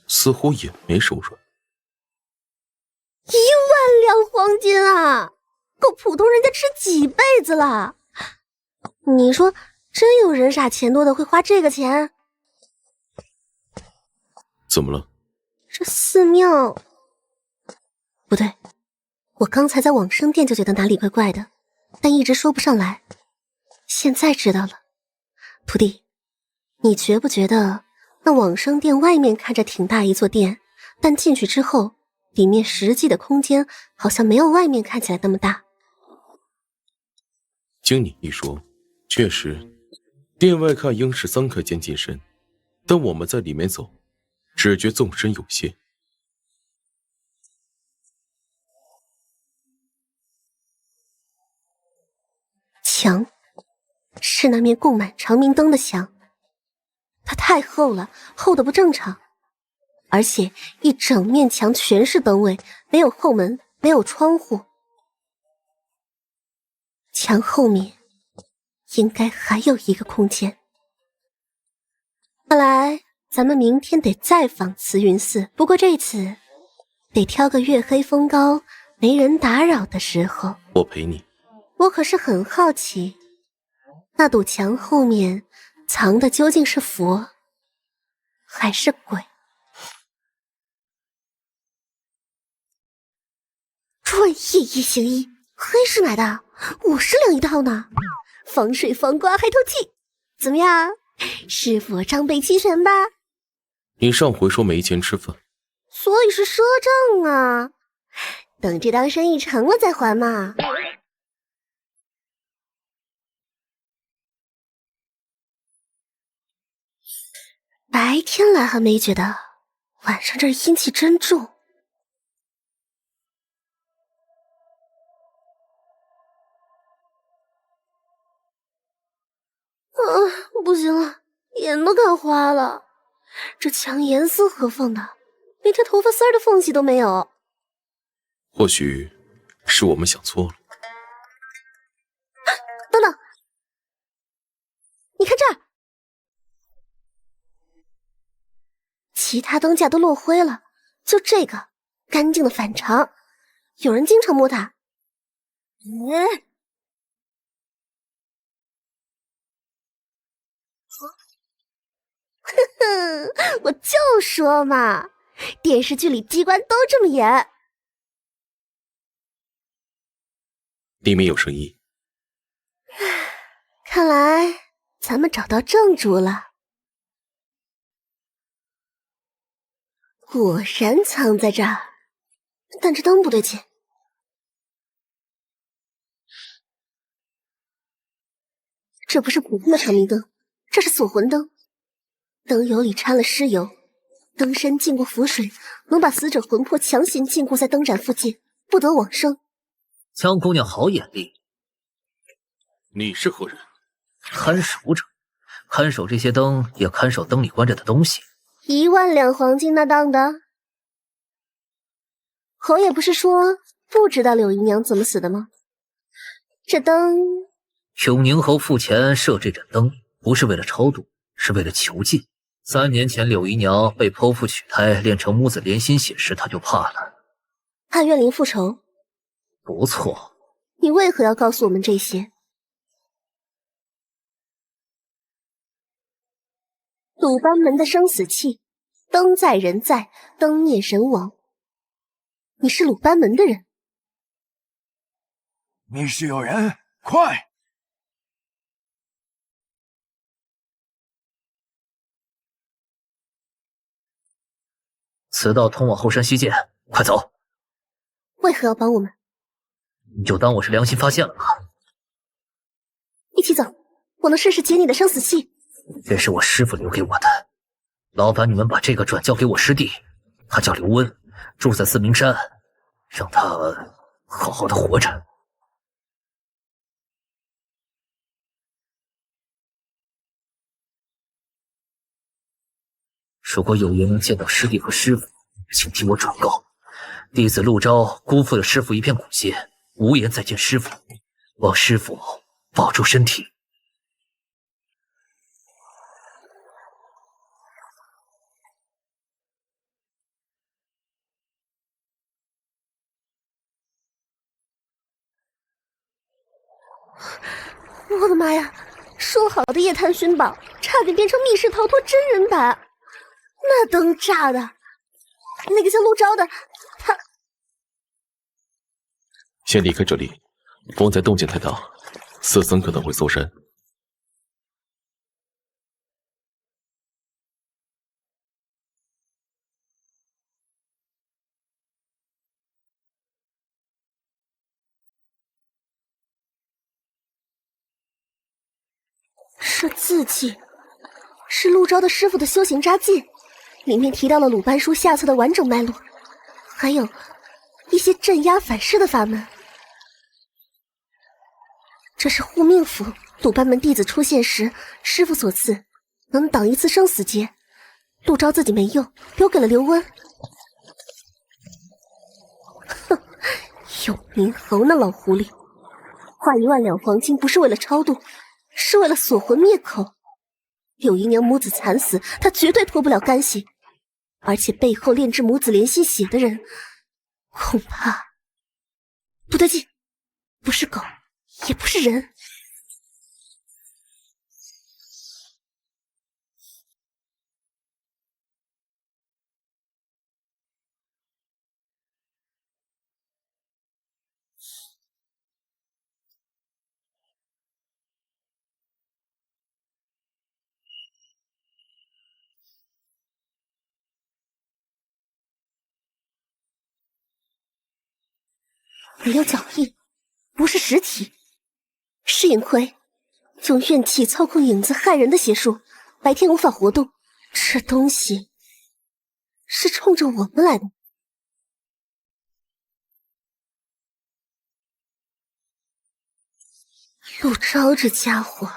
似乎也没手软。1万两黄金啊，够普通人家吃几辈子了。你说真有人傻钱多的会花这个钱？怎么了？这寺庙不对，我刚才在往生殿就觉得哪里怪怪的，但一直说不上来。现在知道了。徒弟，你觉不觉得那往生殿外面看着挺大一座殿，但进去之后里面实际的空间好像没有外面看起来那么大？经你一说，确实，殿外看应是3颗监禁身，但我们在里面走，只觉纵深有限。墙是那面供满长明灯的墙，它太厚了，厚的不正常，而且一整面墙全是灯位，没有后门，没有窗户。墙后面应该还有一个空间。看来咱们明天得再访慈云寺，不过这次得挑个月黑风高没人打扰的时候。我陪你。我可是很好奇，那堵墙后面藏的究竟是佛还是鬼？专业一行一，黑市买的，50两一套呢，防水防刮还透气，怎么样？师傅装备齐全吧？你上回说没钱吃饭，所以是赊账啊，等这单生意成了再还嘛。白天来还没觉得，晚上这阴气真重。不行了，眼都看花了。这墙严丝合缝的，连这头发丝儿的缝隙都没有。或许是我们想错了。等等，你看这儿，其他灯架都落灰了，就这个干净的反常，有人经常摸它。我就说嘛，电视剧里机关都这么演。里面有声音。看来咱们找到正主了，果然藏在这儿，但这灯不对劲。这不是普通的长明灯，这是锁魂灯。灯油里掺了尸油，灯身浸过符水，能把死者魂魄强行禁锢在灯盏附近，不得往生。江姑娘好眼力。你是何人？看守者，看守这些灯，也看守灯里关着的东西。1万两黄金那当的。侯爷不是说不知道柳姨娘怎么死的吗？这灯，永宁侯付钱设这盏灯，不是为了超度，是为了囚禁。3年前柳姨娘被剖腹取胎炼成母子连心血时，她就怕了。怕怨灵复仇？不错。你为何要告诉我们这些？鲁班门的生死契，灯在人在，灯灭人亡。你是鲁班门的人？密室有人，快！此道通往后山西涧，快走！为何要帮我们？你就当我是良心发现了吧。一起走，我能试试解你的生死契。这是我师父留给我的，劳烦你们把这个转交给我师弟，他叫刘温，住在四明山，让他好好的活着。如果有缘能见到师弟和师傅，请替我转告，弟子陆昭辜负了师傅一片苦心，无颜再见师傅，望师傅保重身体。我的妈呀！说好的夜探寻宝，差点变成密室逃脱真人版。那灯炸的，那个叫陆昭的，他先离开这里，方才动静太大，寺僧可能会搜山。是字迹，是陆昭的师傅的修行札记，里面提到了鲁班书下册的完整脉络，还有一些镇压反噬的法门。这是护命符，鲁班门弟子出现时，师傅所赐，能挡一次生死劫。陆昭自己没用，留给了刘温。哼，有名侯那老狐狸，花1万两黄金不是为了超度，是为了锁魂灭口。柳姨娘母子惨死，他绝对脱不了干系，而且背后炼制母子连心血的人，恐怕不对劲，不是狗，也不是人。没有脚印，不是实体，是影魁，用怨气操控影子害人的邪术，白天无法活动。这东西是冲着我们来的。陆昭这家伙，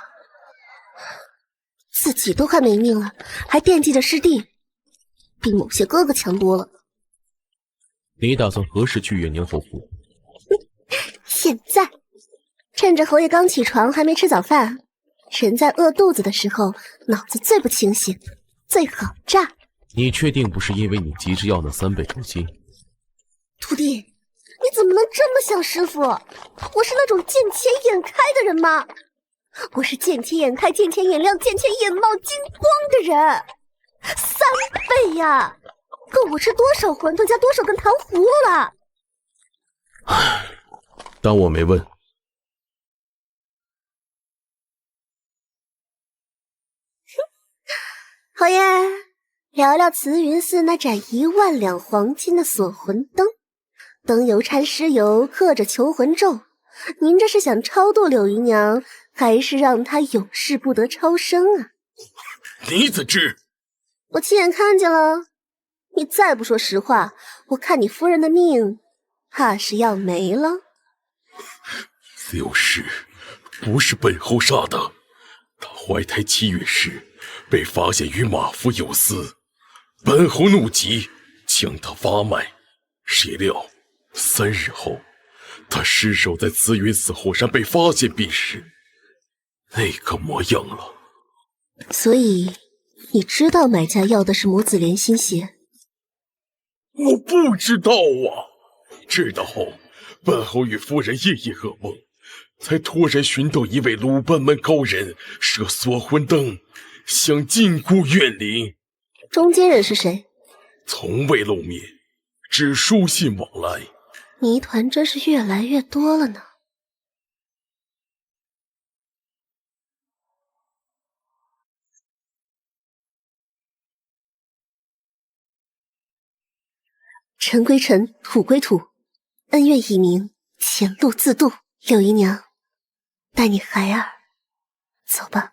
自己都快没命了，还惦记着师弟，比某些哥哥强多了。你打算何时去远宁侯府？现在，趁着侯爷刚起床还没吃早饭，人在饿肚子的时候，脑子最不清醒，最好炸。你确定不是因为你急着要那3倍酬金？徒弟，你怎么能这么想师傅？我是那种见钱眼开的人吗？我是见钱眼开、见钱眼亮、见钱眼冒金光的人。3倍呀，够我吃多少馄饨加多少根糖葫芦了？唉，当我没问。侯爷，聊聊慈云寺那盏1万两黄金的锁魂灯，灯油掺尸油，刻着求魂咒。您这是想超度柳姨娘，还是让她永世不得超生啊？你怎知？我亲眼看见了。你再不说实话，我看你夫人的命怕是要没了。就是不是本侯杀的，她怀胎7月时被发现与马夫有私，本侯怒极，将她发卖。谁料3日后，她尸首在慈云寺后山被发现便是那个模样了。所以你知道买家要的是母子连心血？我不知道啊，知道后，本侯与夫人夜夜噩梦，才托人寻到一位鲁班门高人，设锁魂灯，想禁锢怨灵。中间人是谁？从未露面，只书信往来。谜团真是越来越多了呢。尘归尘，土归土，恩怨已明，前路自渡。柳姨娘，带你孩儿走吧。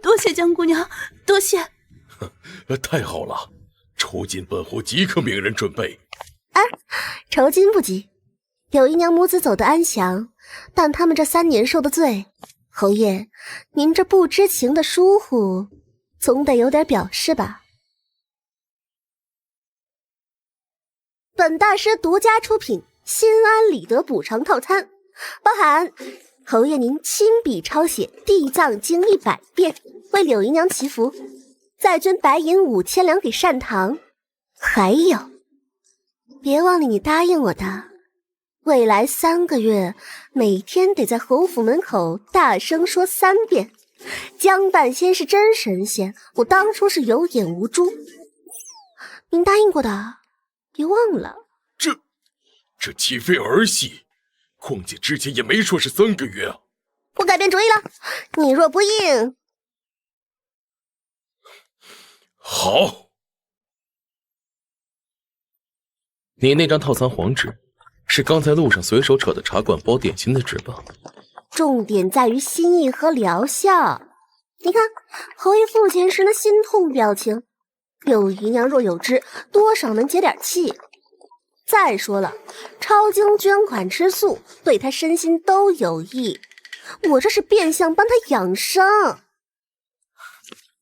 多谢江姑娘，多谢。太好了，酬金本侯即刻命人准备。酬金不急，柳姨娘母子走得安详，但他们这3年受的罪，侯爷，您这不知情的疏忽，总得有点表示吧？本大师独家出品心安理得补偿套餐，包含侯爷您亲笔抄写《地藏经》100遍，为柳姨娘祈福，再捐白银5000两给善堂，还有，别忘了你答应我的，未来3个月每天得在侯府门口大声说3遍，江半仙是真神仙，我当初是有眼无珠，您答应过的，别忘了。这岂非儿戏？况且之前也没说是3个月啊。我改变主意了，你若不应，好。你那张套餐黄纸，是刚才路上随手扯的茶馆包点心的纸吧？重点在于心意和疗效。你看侯爷付钱时那心痛表情，柳姨娘若有知，多少能解点气。再说了，抄经捐款吃素，对他身心都有益。我这是变相帮他养生。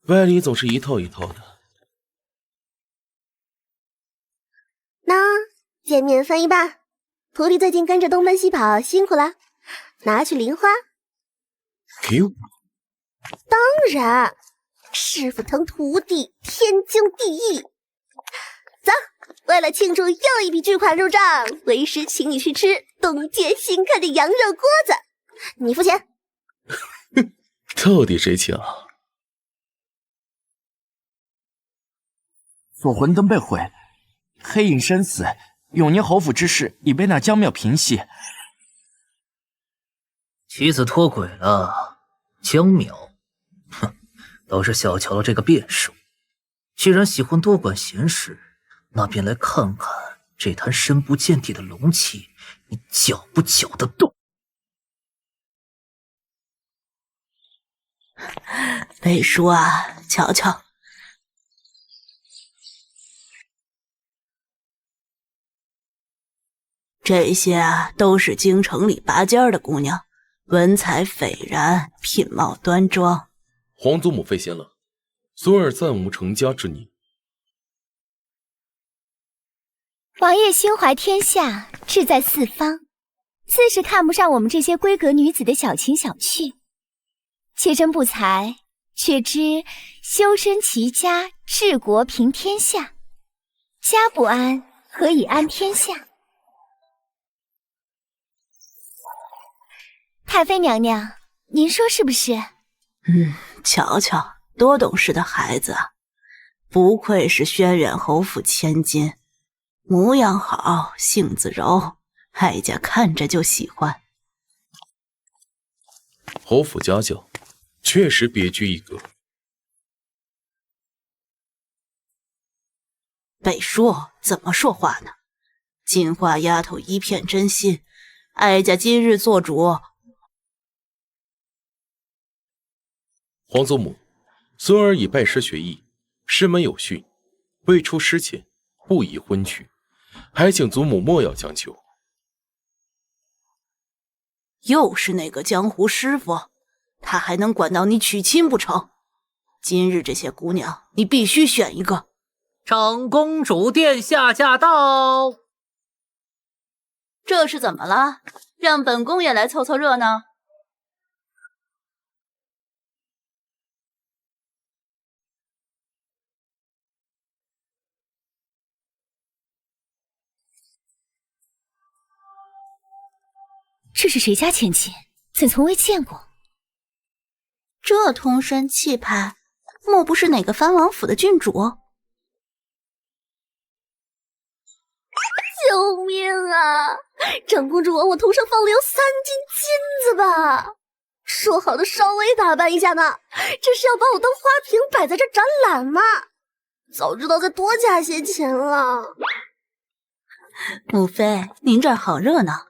歪理总是一套一套的。那见面分一半，徒弟最近跟着东奔西跑，辛苦了，拿去零花。给我？当然，师傅疼徒弟，天经地义。走，为了庆祝又一笔巨款入账，为师请你去吃东街新开的羊肉锅子，你付钱。到底谁请啊？锁魂灯被毁，黑影身死，永宁侯府之事已被那江淼平息。妻子脱轨了，江淼，哼，倒是小瞧了这个变数。既然喜欢多管闲事，那便来看看这滩深不见底的龙气，你搅不搅得动？北叔啊，瞧瞧，这些啊都是京城里拔尖的姑娘，文采斐然，品貌端庄。皇祖母费心了，孙儿暂无成家之念。王爷心怀天下，志在四方，自是看不上我们这些闺阁女子的小情小趣。妾身不才，却知修身齐家，治国平天下。家不安，何以安天下？太妃娘娘，您说是不是？瞧瞧，多懂事的孩子啊！不愧是轩辕侯府千金，模样好，性子柔，哀家看着就喜欢。侯府家教确实别具一格。北叔怎么说话呢？金花丫头一片真心，哀家今日做主。皇祖母，孙儿已拜师学艺，师门有训，未出师前不宜婚娶，还请祖母莫要强求。又是那个江湖师傅，他还能管到你娶亲不成？今日这些姑娘，你必须选一个。长公主殿下驾到！这是怎么了？让本宫也来凑凑热闹。这是谁家千金？怎从未见过？这通身气派，莫不是哪个藩王府的郡主？救命啊！长公主往我头上放了有3斤金子吧？说好的稍微打扮一下呢，这是要把我当花瓶摆在这展览吗？早知道再多加些钱了。母妃，您这儿好热闹，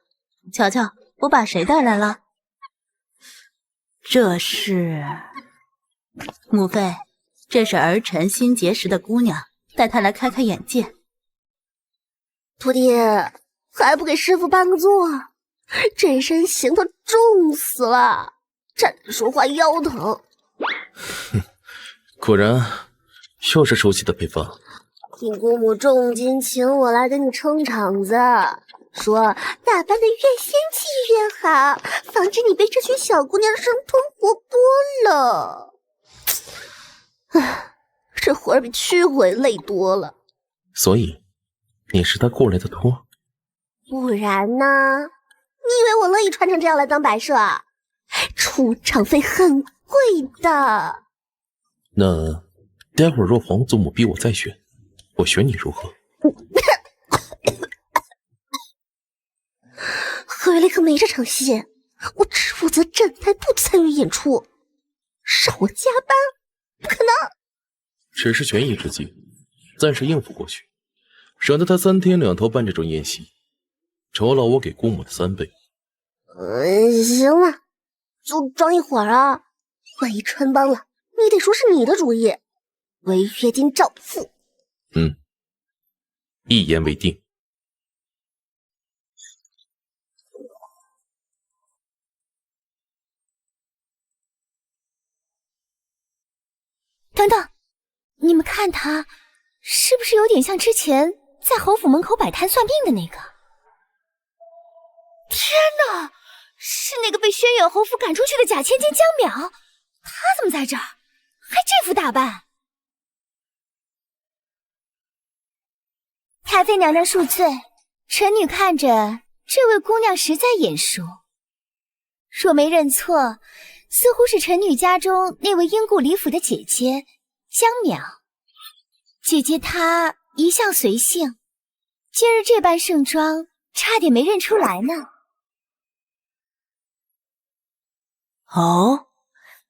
瞧瞧，我把谁带来了？这是母妃，这是儿臣新结识的姑娘，带她来开开眼界。徒弟，还不给师傅搬个座？这身行头重死了，站着说话腰疼。果然又是熟悉的配方。听姑母重金请我来给你撑场子，说打扮的越仙气越好，防止你被这群小姑娘生吞活剥了。唉，这活儿比驱鬼累多了。所以你是他雇来的托？不然呢？你以为我乐意穿成这样来当摆设啊？出场费很贵的。那待会儿若皇祖母逼我再选，我选你如何？何月丽可没这场戏，我只负责站台，不参与演出。让我加班？不可能！只是权宜之计，暂时应付过去，省得他3天2头办这种宴席，酬劳我给姑母的3倍。行了，就装一会儿啊。万一穿帮了，你得说是你的主意，违约金照付。一言为定。等等，你们看他是不是有点像之前在侯府门口摆摊算命的那个？天哪，是那个被轩辕侯府赶出去的假千金江淼，他怎么在这儿？还这副打扮？太妃娘娘恕罪，臣女看着这位姑娘实在眼熟，若没认错，似乎是臣女家中那位英故李府的姐姐江淼。姐姐她一向随性，今日这般盛装，差点没认出来呢。哦，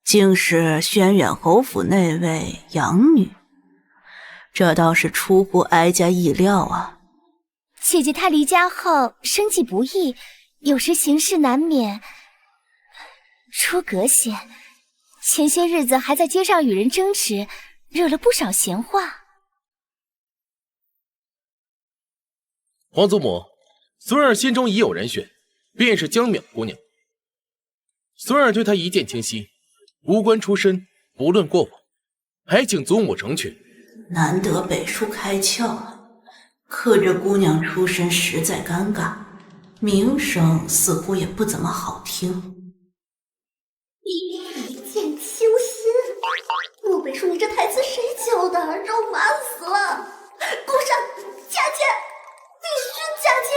竟是轩辕侯府那位养女，这倒是出乎哀家意料啊。姐姐她离家后生计不易，有时行事难免出格些，前些日子还在街上与人争执，惹了不少闲话。皇祖母，孙儿心中已有人选，便是江淼姑娘。孙儿对她一见倾心，无关出身，不论过往，还请祖母成全。难得北叔开窍了，可这姑娘出身实在尴尬，名声似乎也不怎么好听。一见倾心，陆北叔，你这台词谁教的？肉麻死了！顾上加钱，必须加钱！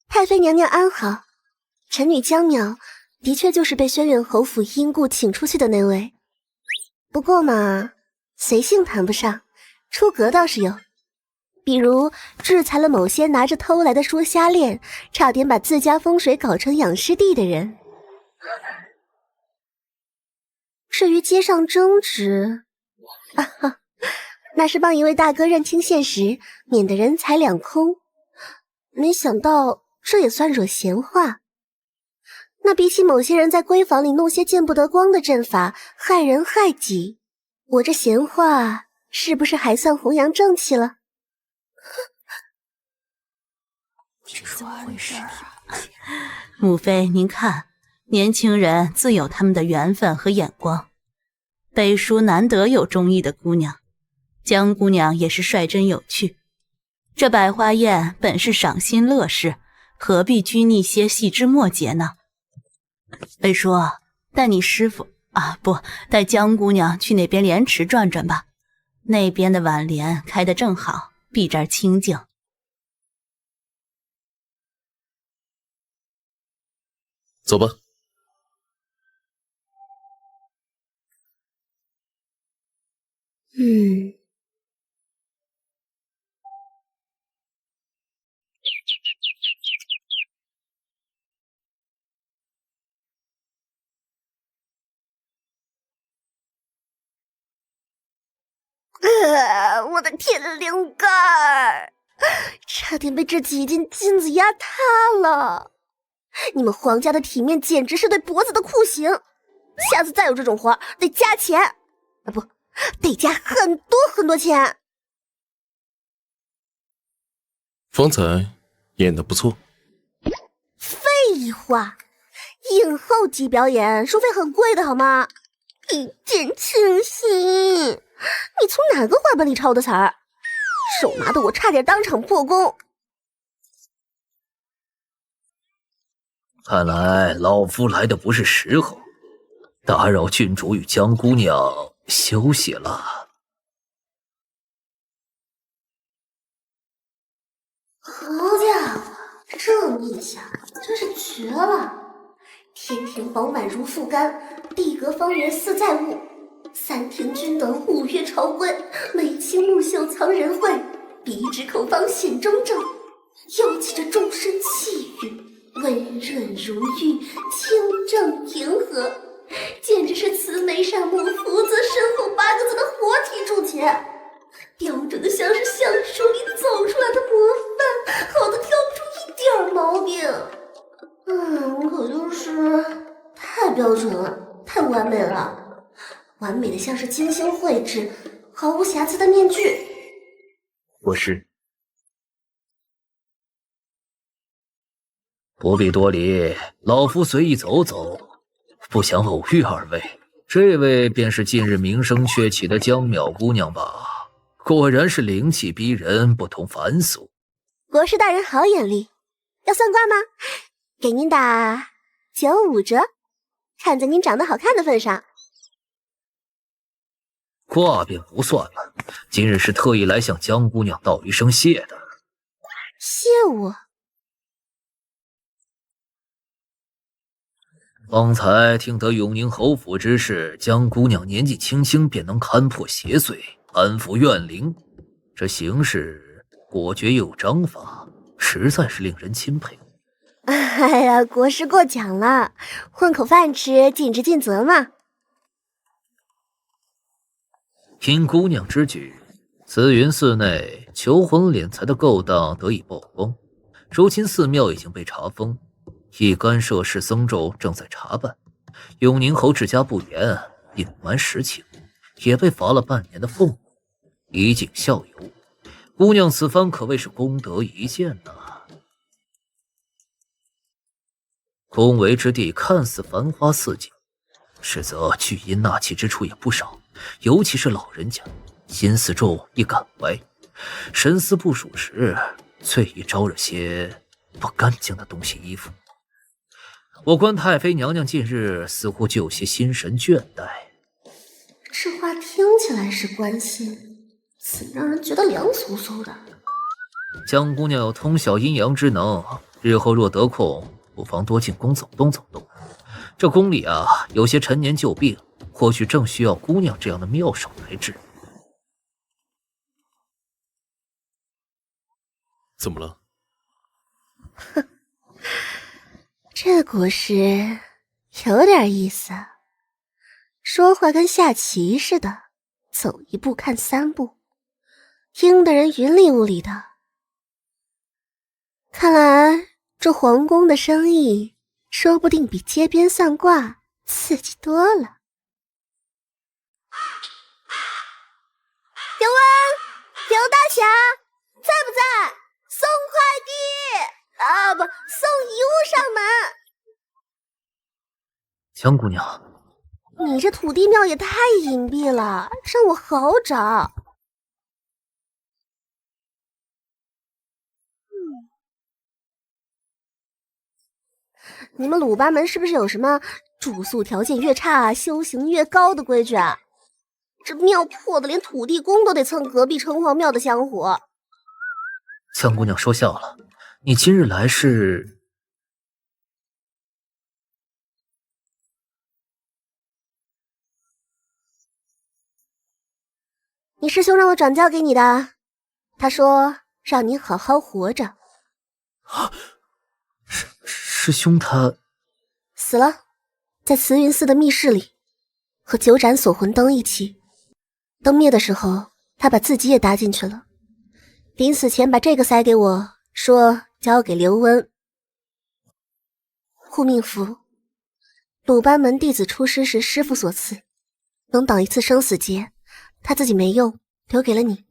太妃娘娘安好，臣女江淼的确就是被轩辕侯府因故请出去的那位。不过嘛，随性谈不上，出格倒是有。比如制裁了某些拿着偷来的说瞎练，差点把自家风水搞成养尸地的人。至于街上争执，那是帮一位大哥认清现实，免得人财两空。没想到这也算惹闲话。那比起某些人在闺房里弄些见不得光的阵法，害人害己，我这闲话是不是还算弘扬正气了？怎么回事啊？母妃，您看，年轻人自有他们的缘分和眼光。北叔难得有中意的姑娘，江姑娘也是率真有趣。这百花宴本是赏心乐事，何必拘泥些细枝末节呢？北叔，带你师傅不，带江姑娘去那边莲池转转吧，那边的晚莲开得正好，比这儿清静。走吧。我的天灵盖，差点被这几斤金子压塌了。你们皇家的体面简直是对脖子的酷刑，下次再有这种活得加钱，啊不，得加很多很多钱。方才演得不错。废话，影后级表演收费很贵的好吗？一见倾心，你从哪个话本里抄的词儿？手麻的我差点当场破功。看来老夫来的不是时候，打扰郡主与江姑娘休息了。好家伙，这印象真是绝了！天庭饱满如覆盖，地阁方圆似在物，三庭君等五岳朝归，眉清目秀藏人慧，鼻直口方显中正，又起着终身气韵，温润如玉，清正平和，简直是慈眉善目，福泽深厚8个字的活体铸钱，标准的像是橡树里走出来的模范，好的挑不出一点毛病。可就是太标准了，太完美了，完美的像是精心绘制、毫无瑕疵的面具。我是。不必多礼，老夫随意走走，不想偶遇二位。这位便是近日名声鹊起的江淼姑娘吧？果然是灵气逼人，不同凡俗。国师大人好眼力，要算卦吗？给您打95折，看在您长得好看的份上。卦便不算了，今日是特意来向江姑娘道一声谢的。谢我？方才听得永宁侯府之事，江姑娘年纪轻轻便能勘破邪祟，安抚怨灵，这行事果决有章法，实在是令人钦佩。哎呀，国师过奖了，混口饭吃，尽职尽责嘛。因姑娘之举，慈云寺内求婚敛财的勾当得以曝光。如今寺庙已经被查封，一干涉事僧众正在查办。永宁侯治家不严，隐瞒实情，也被罚了半年的俸禄，以儆效尤。姑娘此番可谓是功德一件呐。宫闱之地看似繁花似锦，实则聚阴纳气之处也不少，尤其是老人家心思重易感歪，神思不属时，最易招惹些不干净的东西衣服。我观太妃娘娘近日似乎就有些心神倦怠。这话听起来是关心，怎么让人觉得凉飕飕的？江姑娘有通晓阴阳之能，日后若得空，不妨多进宫走动走动。这宫里有些陈年旧病，或许正需要姑娘这样的妙手来治。怎么了？哼，这国师有点意思，说话跟下棋似的，走一步看3步，听的人云里雾里的。看来这皇宫的生意说不定比街边算卦刺激多了。刘温，刘大侠在不在？送快递不，送遗物上门。江姑娘，你这土地庙也太隐蔽了，让我好找。你们鲁班门是不是有什么住宿条件越差修行越高的规矩啊？这庙破的连土地公都得蹭隔壁城隍庙的香火。江姑娘说笑了，你今日来是……你师兄让我转交给你的，他说让你好好活着。师兄他死了，在慈云寺的密室里，和9盏锁魂灯一起。灯灭的时候，他把自己也搭进去了。临死前把这个塞给我，说交给刘温。护命符，鲁班门弟子出师时师父所赐，能挡一次生死劫，他自己没用，留给了你。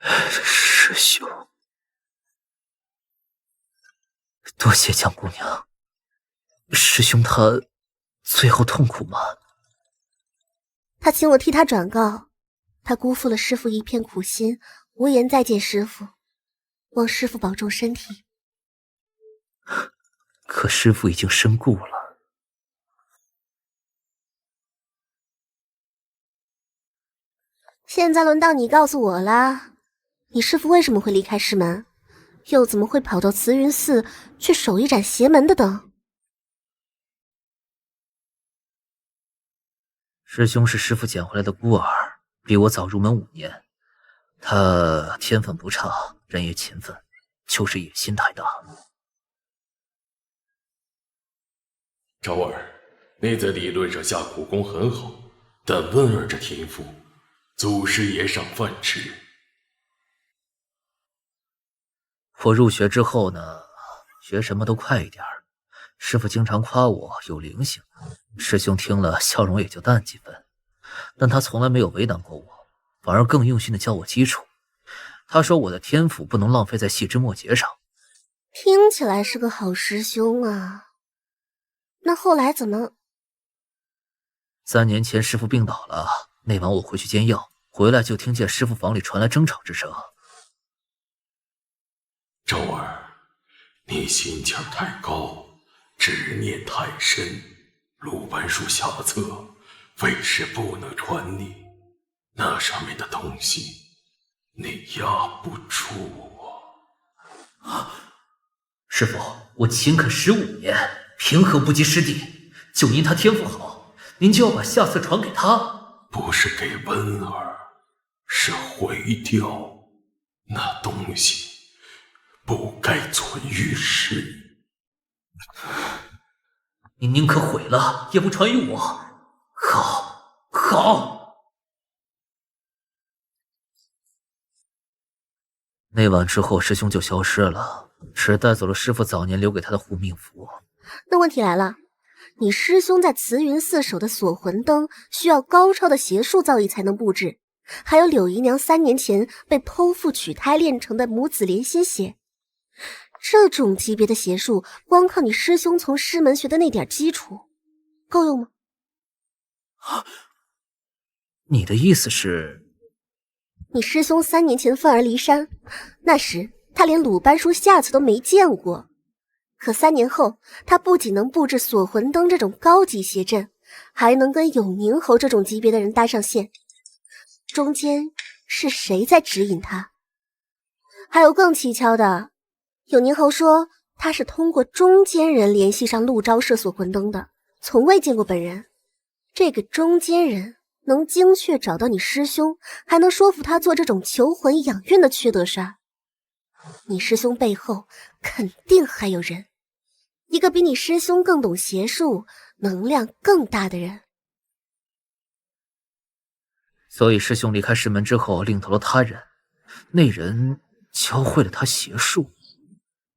师兄，多谢江姑娘。师兄他最后痛苦吗？他请我替他转告，他辜负了师父一片苦心，无颜再见师父，望师父保重身体。可师父已经身故了。现在轮到你告诉我啦，你师父为什么会离开师门，又怎么会跑到慈云寺去守一盏邪门的灯？师兄是师父捡回来的孤儿，比我早入门5年。他天分不差，人也勤奋，就是野心太大。昭儿，你在理论上下苦功很好，但温儿这天赋，祖师爷赏饭吃。我入学之后呢，学什么都快一点。师父经常夸我有灵性，师兄听了笑容也就淡几分，但他从来没有为难过我，反而更用心的教我基础。他说我的天赋不能浪费在细枝末节上。听起来是个好师兄啊。那后来怎么？3年前师父病倒了，那晚我回去煎药，回来就听见师父房里传来争吵之声。昭儿，你心气儿太高，执念太深，鲁班书下册为师不能传你，那上面的东西你压不住啊。师父，我勤恳15年，平和不及师弟，就因他天赋好，您就要把下册传给他？不是给温儿，是毁掉那东西，不该存于世。你宁可毁了，也不传于我。好，好。那晚之后，师兄就消失了，只带走了师父早年留给他的护命符。那问题来了，你师兄在慈云寺守的锁魂灯需要高超的邪术造诣才能布置，还有柳姨娘3年前被剖腹取胎炼成的母子连心血，这种级别的邪术，光靠你师兄从师门学的那点基础，够用吗？你的意思是？你师兄3年前愤而离山，那时他连鲁班书下册都没见过。可3年后，他不仅能布置锁魂灯这种高级邪阵，还能跟永宁侯这种级别的人搭上线。中间是谁在指引他？还有更蹊跷的，永宁侯说他是通过中间人联系上陆昭射锁魂灯的，从未见过本人。这个中间人能精确找到你师兄，还能说服他做这种求魂养运的缺德事儿。你师兄背后肯定还有人，一个比你师兄更懂邪术、能量更大的人。所以师兄离开师门之后，另投了他人，那人教会了他邪术，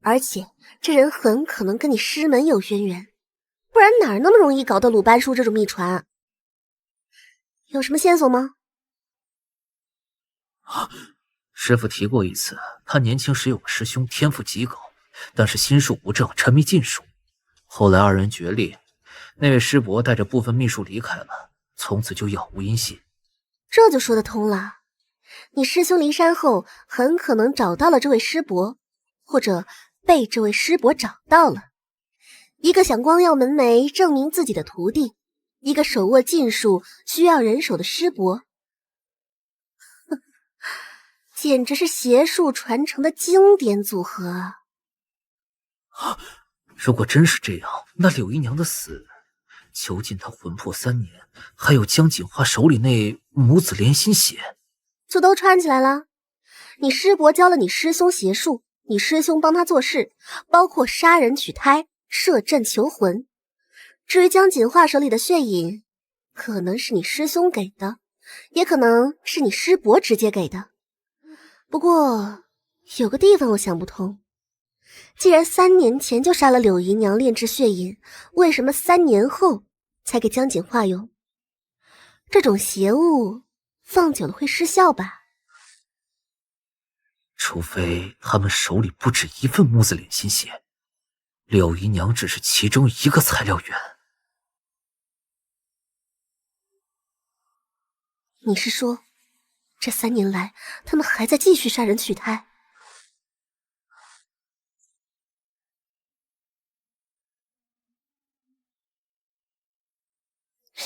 而且这人很可能跟你师门有渊源，不然哪儿那么容易搞到鲁班书这种秘传？有什么线索吗？师父提过一次，他年轻时有个师兄天赋极高，但是心术不正，沉迷禁术。后来2人决裂，那位师伯带着部分秘术离开了，从此就杳无音信。这就说得通了，你师兄离山后，很可能找到了这位师伯，或者被这位师伯找到了。一个想光耀门楣证明自己的徒弟，一个手握禁术需要人手的师伯，简直是邪术传承的经典组合啊！如果真是这样，那柳姨娘的死，囚禁她魂魄3年，还有江锦华手里那母子连心血，就都串起来了。你师伯教了你师兄邪术，你师兄帮他做事，包括杀人取胎、摄阵求魂。至于江锦华手里的血饮，可能是你师兄给的，也可能是你师伯直接给的。不过有个地方我想不通，既然3年前就杀了柳姨娘炼制血饮，为什么3年后才给江景化用？这种邪物放久了会失效吧？除非他们手里不止1份木子脸心血，柳姨娘只是其中一个材料源。你是说，这3年来他们还在继续杀人取胎？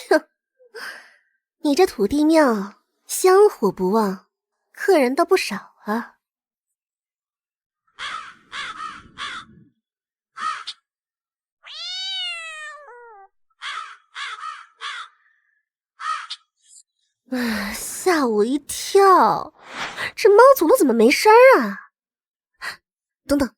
哼，你这土地庙香火不旺，客人倒不少啊。吓我一跳，这猫祖宗怎么没声啊？等等，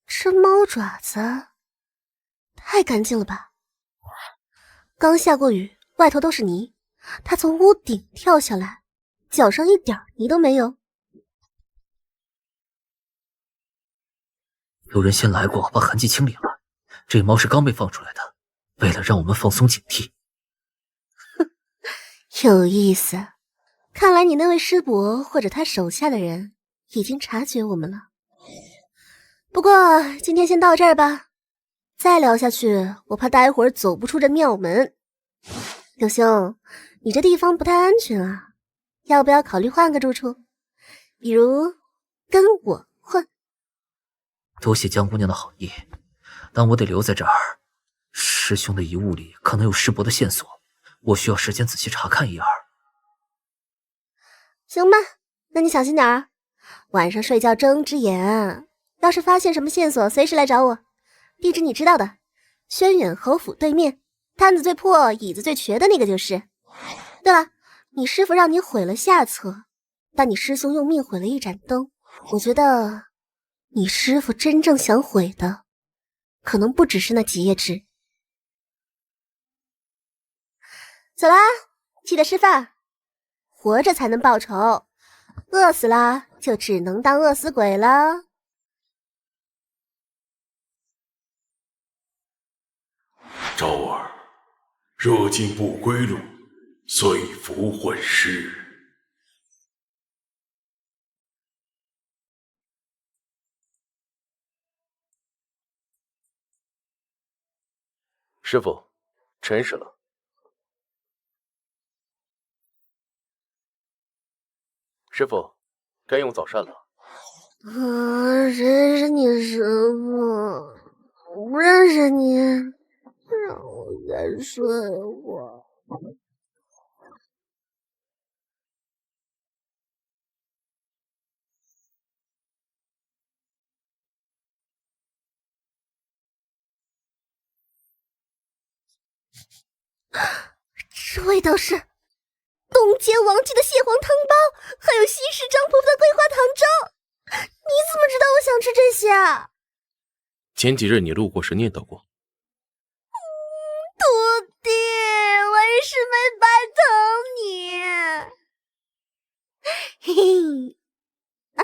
这猫爪子太干净了吧？刚下过雨，外头都是泥，它从屋顶跳下来，脚上一点泥都没有。有人先来过，把痕迹清理了。这猫是刚被放出来的，为了让我们放松警惕。有意思，看来你那位师伯或者他手下的人已经察觉我们了。不过今天先到这儿吧，再聊下去我怕待会儿走不出这庙门。柳兄，你这地方不太安全啊，要不要考虑换个住处？比如跟我混？多谢江姑娘的好意，但我得留在这儿。师兄的遗物里可能有师伯的线索，我需要时间仔细查看一二。行吧，那你小心点儿，晚上睡觉睁只眼，要是发现什么线索随时来找我，地址你知道的，轩远侯府对面，摊子最破椅子最瘸的那个就是。对了，你师父让你毁了下册，但你师兄用命毁了一盏灯，我觉得你师父真正想毁的可能不只是那几页纸。走啦，记得吃饭，活着才能报仇，饿死了就只能当饿死鬼了。昭儿，若进不归路，遂服混尸。师傅，辰时了。师傅，该用早膳了。谁是你师傅？不认识你，让我再睡会儿。这味道是东街王记的蟹黄汤包，还有西市张婆婆的桂花糖粥。你怎么知道我想吃这些啊？前几日你路过时念叨过。徒弟，为师没白疼你。嘿嘿，啊，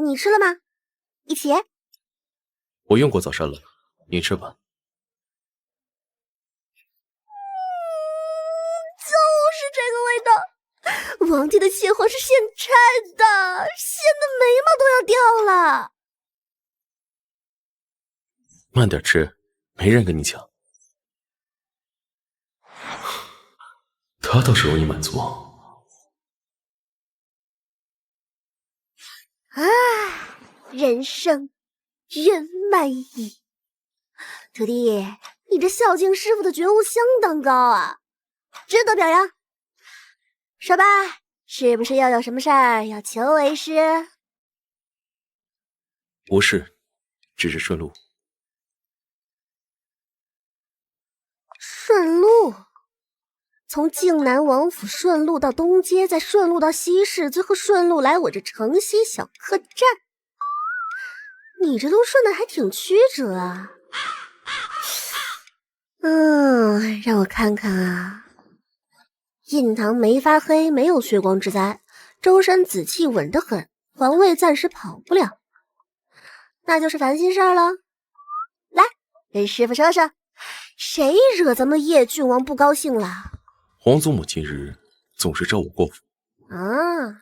你吃了吗？一起。我用过早膳了，你吃吧。就是这个味道，王弟的蟹黄是现摘的，鲜的眉毛都要掉了。慢点吃，没人跟你抢。他倒是容易满足。人生圆满矣。徒弟，你这孝敬师傅的觉悟相当高啊，值得表扬。说吧，是不是又有什么事儿要求为师？不是，只是顺路。顺路？从靖南王府顺路到东街，再顺路到西市，最后顺路来我这城西小客栈。你这路顺的还挺曲折啊。让我看看啊。印堂没发黑，没有血光之灾，周身紫气稳得很，皇位暂时跑不了，那就是烦心事儿了。来，给师傅说说，谁惹咱们叶郡王不高兴了？皇祖母近日总是找我过府。啊，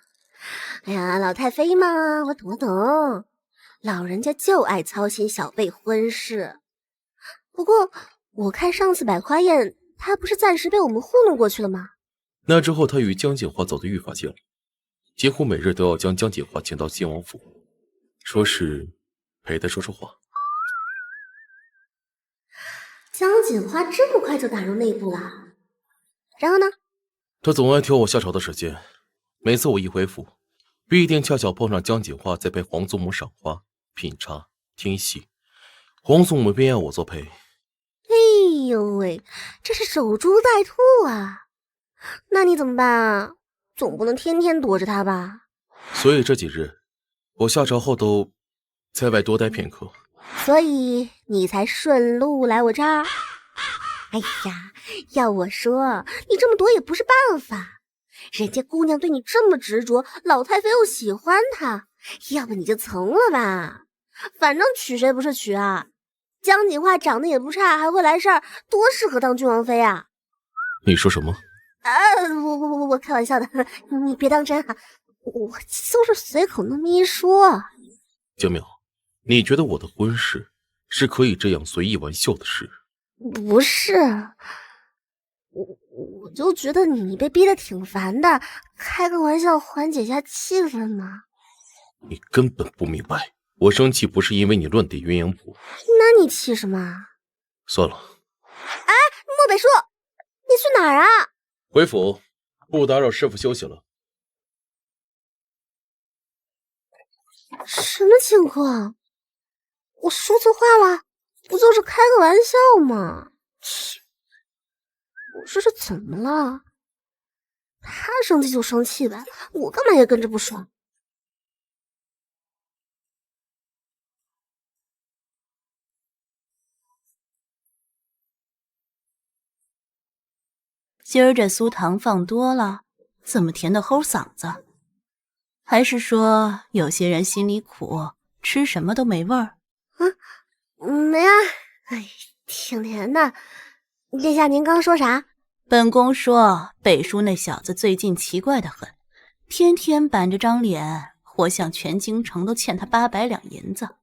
哎呀，老太妃嘛，我懂，老人家就爱操心小辈婚事。不过我看上次百花宴，他不是暂时被我们糊弄过去了吗？那之后，他与江锦华走得愈发近了，几乎每日都要将江锦华请到晋王府，说是陪他说说话。江锦华这么快就打入内部了，然后呢？他总爱挑我下朝的时间，每次我一回府，必定恰巧碰上江锦华在陪皇祖母赏花、品茶、听戏，皇祖母便要我作陪。哎呦喂，这是守株待兔啊！那你怎么办啊？总不能天天躲着他吧？所以这几日，我下朝后都在外多待片刻。所以你才顺路来我这儿？哎呀，要我说，你这么躲也不是办法。人家姑娘对你这么执着，老太妃又喜欢她，要不你就从了吧。反正娶谁不是娶啊？江锦华长得也不差，还会来事儿，多适合当郡王妃啊！你说什么？我开玩笑的，你别当真啊。我就是随口那么一说。江淼，你觉得我的婚事是可以这样随意玩笑的事？不是，我就觉得你被逼得挺烦的，开个玩笑缓解一下气氛嘛。你根本不明白，我生气不是因为你乱点鸳鸯谱。那你气什么？算了。哎，漠北叔，你去哪儿啊？回府，不打扰师傅休息了。什么情况？我说错话了？不就是开个玩笑吗？切，我说这怎么了？他生气就生气呗，我干嘛也跟着不爽？今儿这酥糖放多了，怎么甜的齁嗓子？还是说有些人心里苦，吃什么都没味儿？没啊，哎，挺甜的。殿下您刚说啥？本宫说北叔那小子最近奇怪得很，天天板着张脸，活像全京城都欠他800两银子。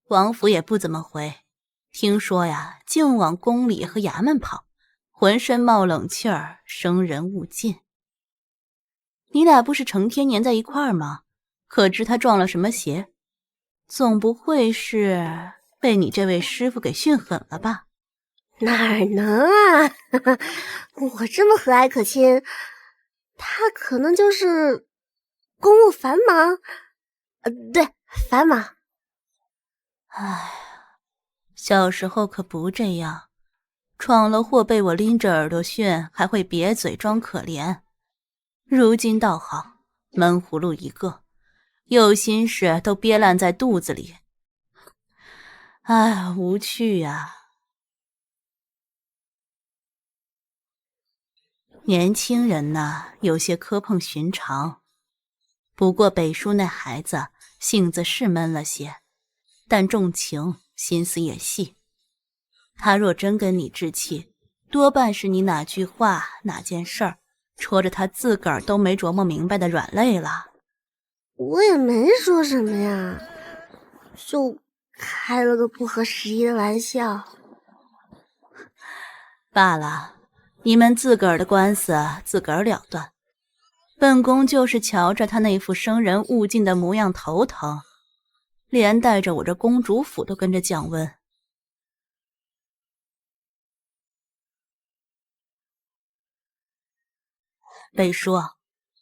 王府也不怎么回，听说呀，净往宫里和衙门跑，浑身冒冷气儿，生人勿近。你俩不是成天黏在一块儿吗？可知他撞了什么邪？总不会是被你这位师傅给训狠了吧？哪儿能啊！我这么和蔼可亲，他可能就是公务繁忙，对，繁忙。唉，小时候可不这样，闯了祸被我拎着耳朵训，还会瘪嘴装可怜。如今倒好，闷葫芦一个，有心事都憋烂在肚子里。唉，无趣呀。年轻人呐，有些磕碰寻常。不过北叔那孩子性子是闷了些，但重情，心思也细。他若真跟你置气，多半是你哪句话哪件事儿戳着他自个儿都没琢磨明白的软肋了。我也没说什么呀，就开了个不合时宜的玩笑。罢了，你们自个儿的官司自个儿了断。本宫就是瞧着他那副生人勿近的模样头疼，连带着我这公主府都跟着降温。北叔，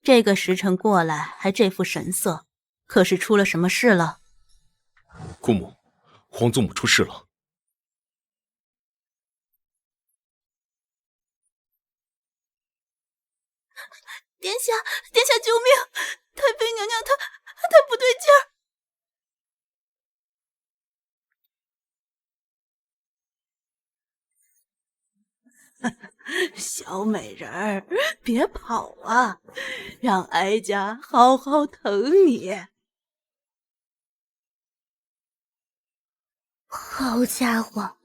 这个时辰过来还这副神色，可是出了什么事了？姑母，皇祖母出事了。殿下，殿下救命！太妃娘娘她不对劲儿。小美人儿，别跑啊，让哀家好好疼你。好家伙，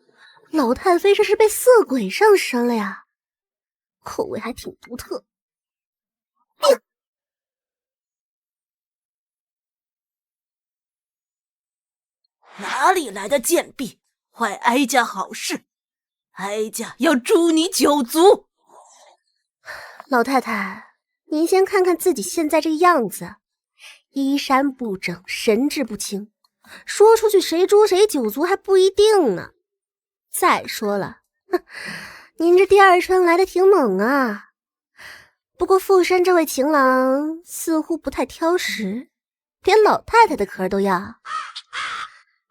老太妃这是被色鬼上身了呀，口味还挺独特。哪里来的贱婢，坏哀家好事！哀家要诛你九族！老太太，您先看看自己现在这个样子，衣衫不整，神志不清，说出去谁诛谁九族还不一定呢。再说了，您这第二春来的挺猛啊。不过附身这位情郎似乎不太挑食，连老太太的壳都要。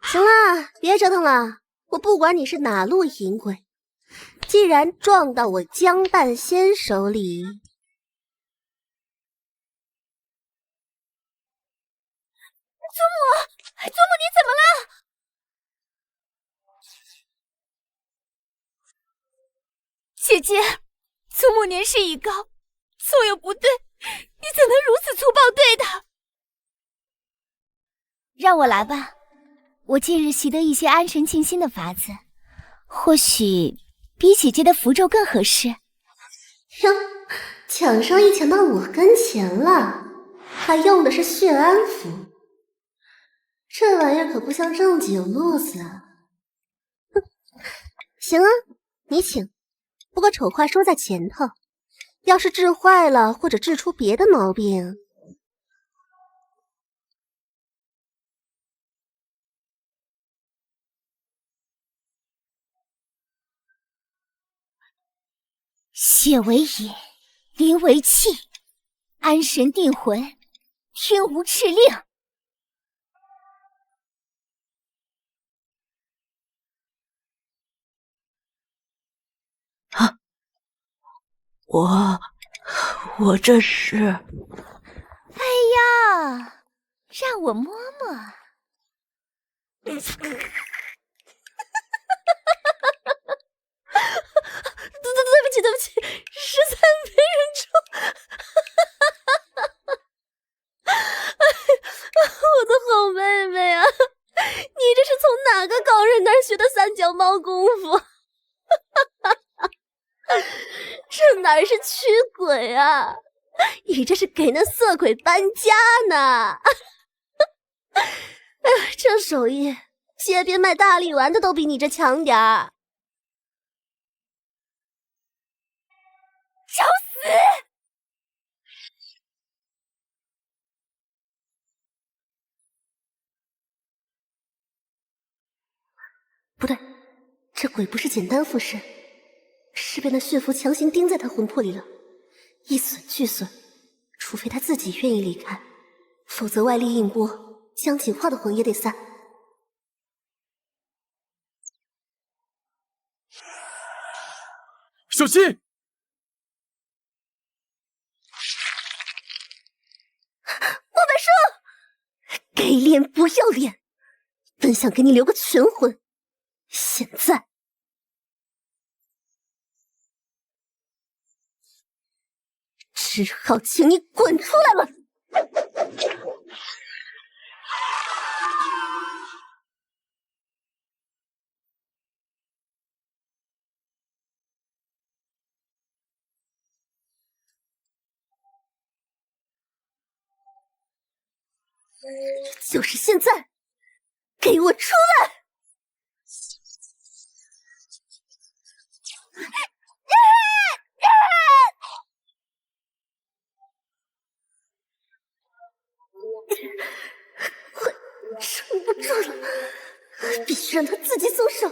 行了，别折腾了，我不管你是哪路淫鬼，既然撞到我江半仙手里，祖母你怎么了？姐姐，祖母年事已高，做有不对，你怎能如此粗暴对她？让我来吧，我近日习得一些安神静心的法子，或许比姐姐的符咒更合适。哟，抢生意抢到我跟前了，还用的是血安符，这玩意儿可不像正经路子啊。哼，行啊，你请。不过丑话说在前头，要是治坏了或者治出别的毛病，血为引，灵为气，安神定魂，天无敕令。啊！我这是……哎呀，让我摸摸。对不起，实在没忍住。我的好妹妹啊，你这是从哪个高人那儿学的三脚猫功夫？这哪是驱鬼啊，你这是给那色鬼搬家呢！哎，这手艺，街边卖大力丸的都比你这强点儿。找死！不对，这鬼不是简单附身，是被那血符强行钉在他魂魄里了，一损俱损。除非他自己愿意离开，否则外力硬波，江锦化的魂也得散。小心！莫本书，给脸不要脸！本想给你留个全魂，现在只好请你滚出来了。就是现在，给我出来！快撑不住了，必须让他自己松手。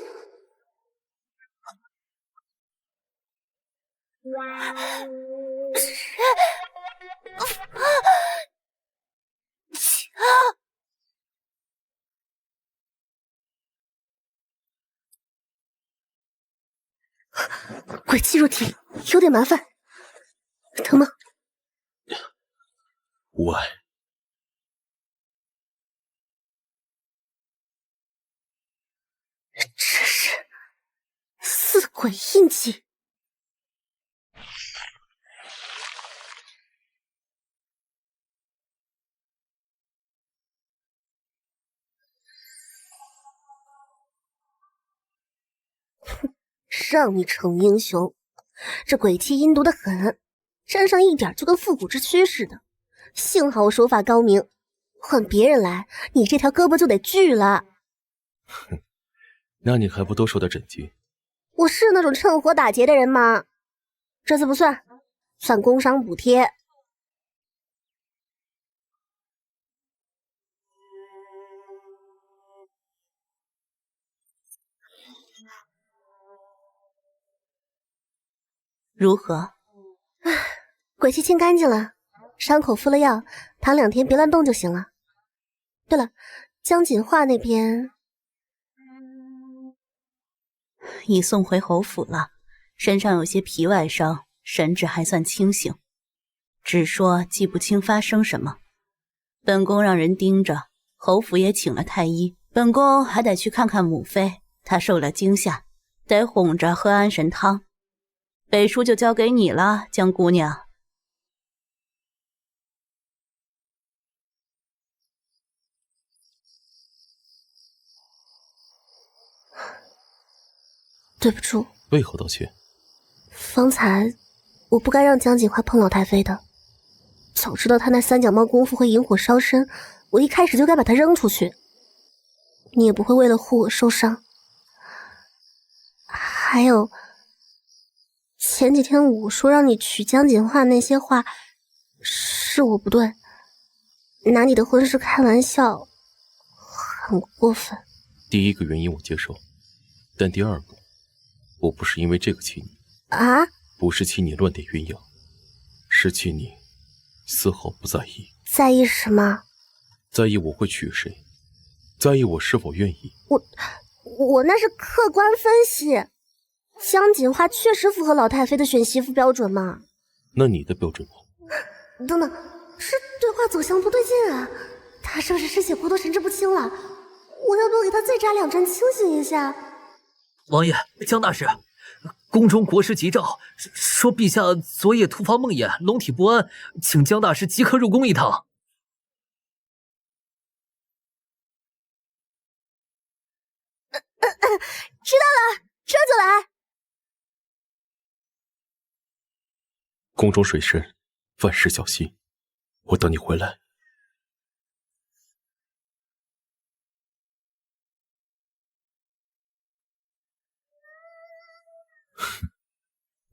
鬼气入体，有点麻烦，疼吗？无碍。这是四鬼印记。让你逞英雄，这鬼气阴毒的很，身上一点就跟复古之躯似的。幸好我手法高明，换别人来，你这条胳膊就得锯了。哼，那你还不多受点整击？我是那种趁火打劫的人吗？这次不算，算工伤补贴。如何？鬼气清干净了，伤口敷了药，躺2天别乱动就行了。对了，江锦画那边已送回侯府了，身上有些皮外伤，神志还算清醒，只说记不清发生什么。本宫让人盯着，侯府也请了太医，本宫还得去看看母妃，她受了惊吓，得哄着喝安神汤。北叔就交给你了，江姑娘。对不住。为何道歉？方才我不该让江锦华碰老太妃的，早知道她那3脚猫功夫会引火烧身，我一开始就该把她扔出去。你也不会为了护我受伤。还有，前几天我说让你娶江锦华那些话，是我不对，拿你的婚事开玩笑，很过分。第一个原因我接受，但第二个，我不是因为这个气你啊，不是气你乱点鸳鸯，是气你丝毫不在意。在意什么？在意我会娶谁，在意我是否愿意。我那是客观分析，江锦华确实符合老太妃的选媳妇标准嘛。那你的标准呢？等等，是对话走向不对劲啊！他是不是失血过多神志不清了？我要不要给他再扎2针清醒一下？王爷，江大师，宫中国师急诏，说陛下昨夜突发梦魇，龙体不安，请江大师即刻入宫一趟。知道了，这就来。宫中水深，万事小心。我等你回来。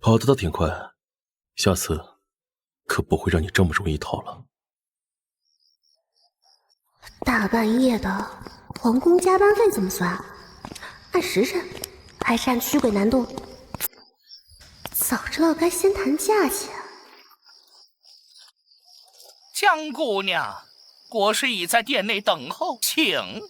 跑得倒挺快，下次可不会让你这么容易逃了。大半夜的，皇宫加班费怎么算？按时辰，还是按驱鬼难度？早知道该先谈价钱。江姑娘，国师已在殿内等候，请。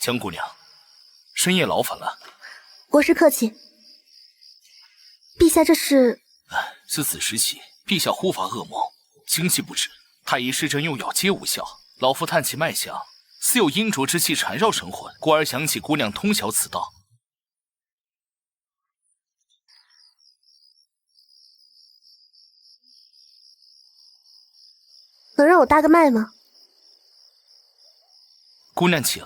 江姑娘，深夜劳烦了。国师客气。陛下这是？自此时起，陛下忽发噩梦，惊悸不止，太医施针用药皆无效。老夫探其脉象，似有阴浊之气缠绕神魂，故而想起姑娘通晓此道。能让我搭个脉吗？姑娘请。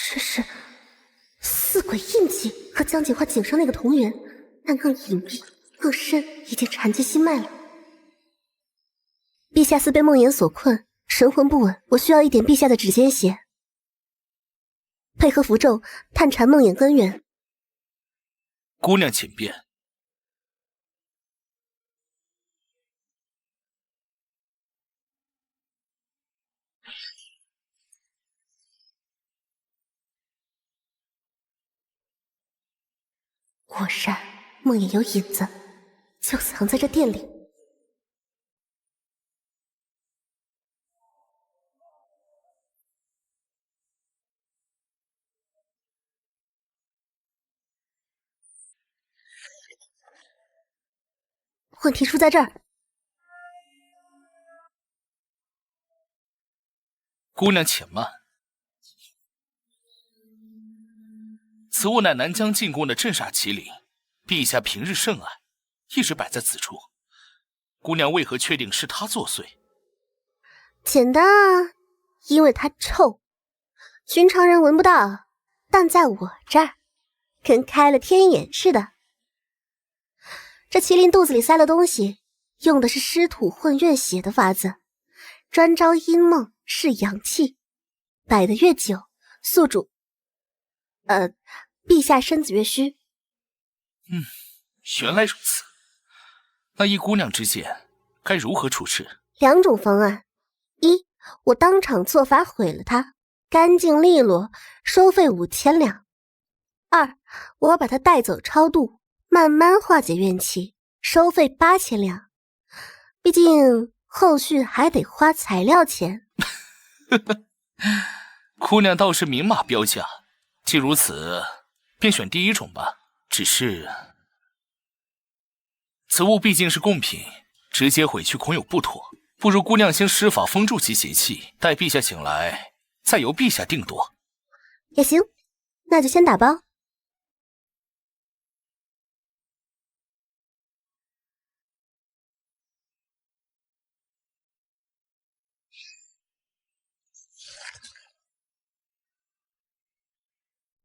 这是四鬼印记和江锦华颈上那个同源，但更隐秘、更深，已经缠进心脉了。陛下似被梦魇所困，神魂不稳，我需要一点陛下的指尖血，配合符咒探查梦魇根源。姑娘请便。果然，梦魇有影子，就藏在这店里。问题出在这儿。姑娘且慢，此物乃南疆进贡的镇煞麒麟，陛下平日甚爱，一直摆在此处。姑娘为何确定是他作祟？简单啊，因为它臭，寻常人闻不到，但在我这儿，跟开了天眼似的。这麒麟肚子里塞了东西，用的是湿土混月血的法子，专招阴梦是阳气，摆得越久，宿主陛下身子越虚。原来如此。那依姑娘之见，该如何处置？2种方案：一，我当场做法毁了它，干净利落，收费5000两；二，我把它带走超度，慢慢化解怨气，收费8000两。毕竟后续还得花材料钱。姑娘倒是明码标价，既如此，便选第一种吧。只是此物毕竟是贡品，直接毁去恐有不妥，不如姑娘先施法封住其邪气，待陛下醒来，再由陛下定夺。也行，那就先打包。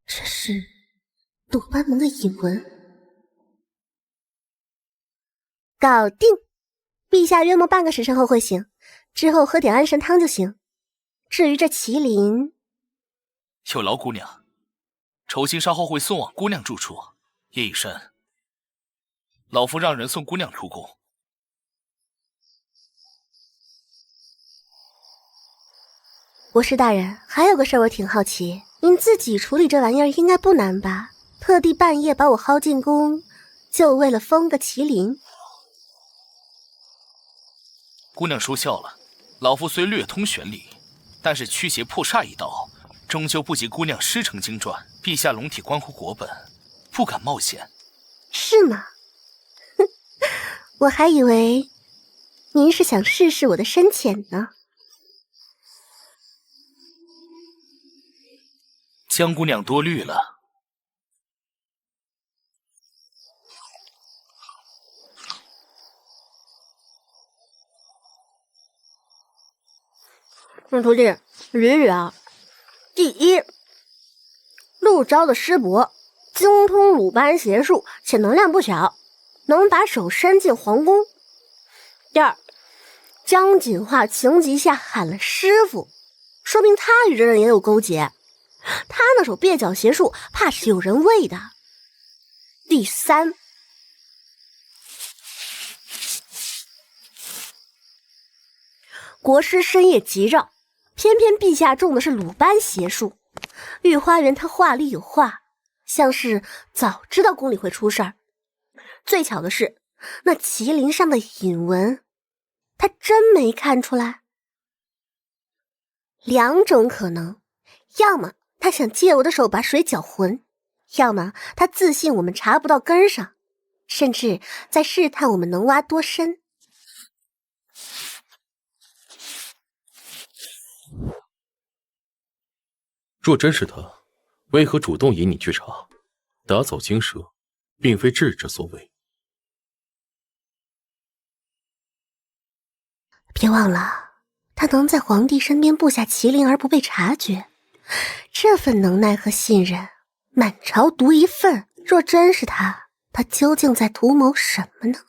这是鲁班盟的引文。搞定！陛下约莫半个时辰后会醒，之后喝点安神汤就行。至于这麒麟，有劳姑娘，酬金稍后会送往姑娘住处。夜已深，老夫让人送姑娘出宫。国师大人，还有个事儿我挺好奇，您自己处理这玩意儿应该不难吧？特地半夜把我薅进宫，就为了封个麒麟。姑娘说笑了，老夫虽略通玄理，但是驱邪破煞一道，终究不及姑娘师承经传。陛下龙体关乎国本，不敢冒险。是吗？我还以为您是想试试我的深浅呢。江姑娘多虑了。徒弟，捋捋啊。第一，陆昭的师伯精通鲁班邪术，且能量不小，能把手伸进皇宫。第二，江锦化情急下喊了师傅，说明他与这人也有勾结。他那手蹩脚邪术，怕是有人喂的。第三，国师深夜急召，偏偏陛下中的是鲁班邪术。御花园他话里有话，像是早知道宫里会出事儿。最巧的是，那麒麟上的引文，他真没看出来。2种可能，要么他想借我的手把水搅浑，要么他自信我们查不到根上，甚至在试探我们能挖多深。若真是他，为何主动引你去查？打草惊蛇，并非智者所为。别忘了，他能在皇帝身边布下麒麟而不被察觉，这份能耐和信任，满朝独一份。若真是他，他究竟在图谋什么呢？